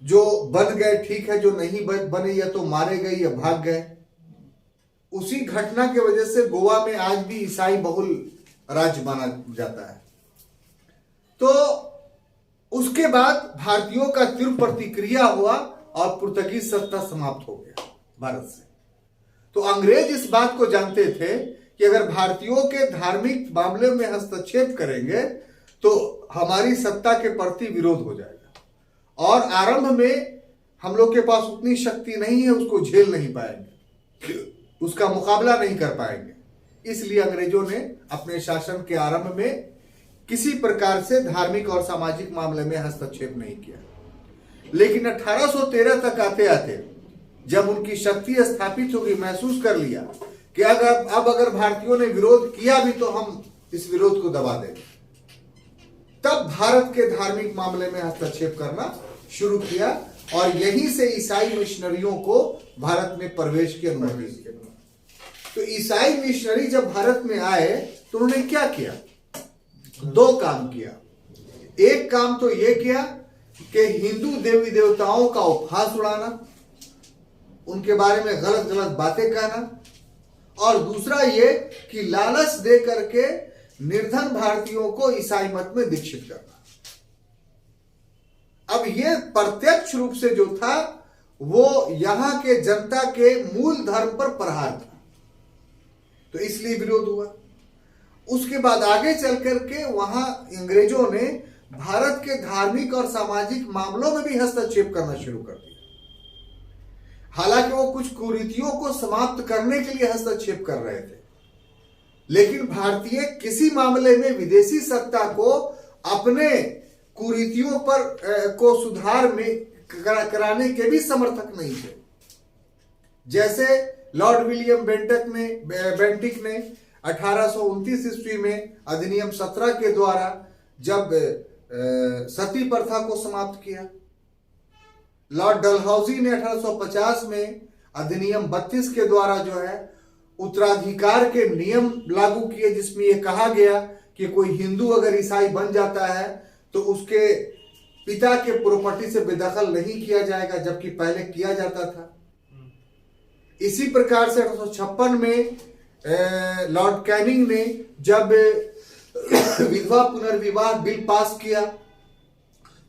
जो बन गए ठीक है, जो नहीं बने या तो मारे गए या भाग गए। उसी घटना की वजह से गोवा में आज भी ईसाई बहुल राज्य माना जाता है। तो उसके बाद भारतीयों का तीव्र प्रतिक्रिया हुआ और पुर्तगीज सत्ता समाप्त हो गया भारत से। तो अंग्रेज इस बात को जानते थे कि अगर भारतीयों के धार्मिक मामले में हस्तक्षेप करेंगे तो हमारी सत्ता के प्रति विरोध हो जाएगा और आरंभ में हम लोग के पास उतनी शक्ति नहीं है, उसको झेल नहीं पाएंगे, उसका मुकाबला नहीं कर पाएंगे। इसलिए अंग्रेजों ने अपने शासन के आरंभ में किसी प्रकार से धार्मिक और सामाजिक मामले में हस्तक्षेप नहीं किया। लेकिन 1813 तक आते आते जब उनकी शक्ति स्थापित होगी, महसूस कर लिया कि अगर भारतीयों ने विरोध किया भी तो हम इस विरोध को दबा देंगे, तब भारत के धार्मिक मामले में हस्तक्षेप करना शुरू किया और यहीं से ईसाई मिशनरियों को भारत में प्रवेश की अनुमति दी। तो ईसाई मिशनरी जब भारत में आए तो उन्होंने क्या किया? दो काम किया। एक काम तो यह किया कि हिंदू देवी देवताओं का उपहास उड़ाना, उनके बारे में गलत गलत बातें कहना, और दूसरा ये कि लालच दे करके निर्धन भारतीयों को ईसाई मत में दीक्षित करना। अब ये प्रत्यक्ष रूप से जो था वो यहां के जनता के मूल धर्म पर प्रहार था, तो इसलिए विरोध हुआ। उसके बाद आगे चल करके वहां अंग्रेजों ने भारत के धार्मिक और सामाजिक मामलों में भी हस्तक्षेप करना शुरू कर दिया। हालांकि वो कुछ कुरीतियों को समाप्त करने के लिए हस्तक्षेप कर रहे थे, लेकिन भारतीय किसी मामले में विदेशी सत्ता को अपने कुरीतियों पर को सुधार में कराने के भी समर्थक नहीं थे। जैसे लॉर्ड विलियम बेंटिक ने 1829 ईस्वी में अधिनियम 17 के द्वारा जब सती प्रथा को समाप्त किया। लॉर्ड डलहौजी ने 1850 में अधिनियम 32 के द्वारा जो है उत्तराधिकार के नियम लागू किए, जिसमें यह कहा गया कि कोई हिंदू अगर ईसाई बन जाता है तो उसके पिता के प्रॉपर्टी से बेदखल नहीं किया जाएगा, जबकि पहले किया जाता था। इसी प्रकार से 1856 में लॉर्ड कैनिंग ने जब विधवा पुनर्विवाह बिल पास किया,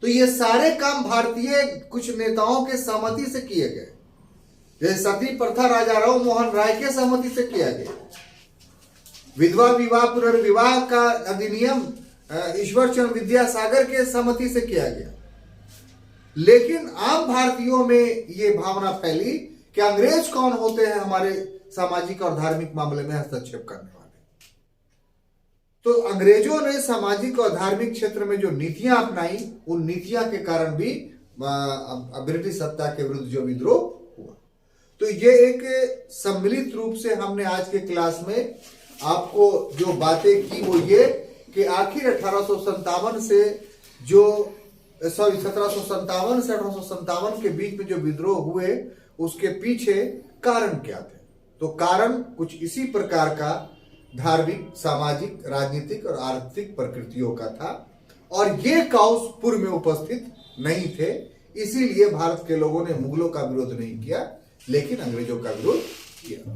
तो ये सारे काम भारतीय कुछ नेताओं के सहमति से किए गए। जैसे सती प्रथा राजा राव मोहन राय के सहमति से किया गया। विधवा विवाह पुनर्विवाह का अधिनियम ईश्वर चंद्र विद्यासागर के सहमति से किया गया। लेकिन आम भारतीयों में ये भावना फैली कि अंग्रेज कौन होते हैं हमारे सामाजिक और धार्मिक मामले में हस्तक्षेप करने वाले। तो अंग्रेजों ने सामाजिक और धार्मिक क्षेत्र में जो नीतियां अपनाई, उन नीतियां के कारण भी ब्रिटिश सत्ता के विरुद्ध जो विद्रोह हुआ। तो ये एक सम्मिलित रूप से हमने आज के क्लास में आपको जो बातें की वो ये कि आखिर 1757 से 1857 के बीच में जो विद्रोह हुए उसके पीछे कारण क्या थे। तो कारण कुछ इसी प्रकार का धार्मिक, सामाजिक, राजनीतिक और आर्थिक प्रकृतियों का था और ये काउस पूर्व में उपस्थित नहीं थे। इसीलिए भारत के लोगों ने मुगलों का विरोध नहीं किया, लेकिन अंग्रेजों का विरोध किया।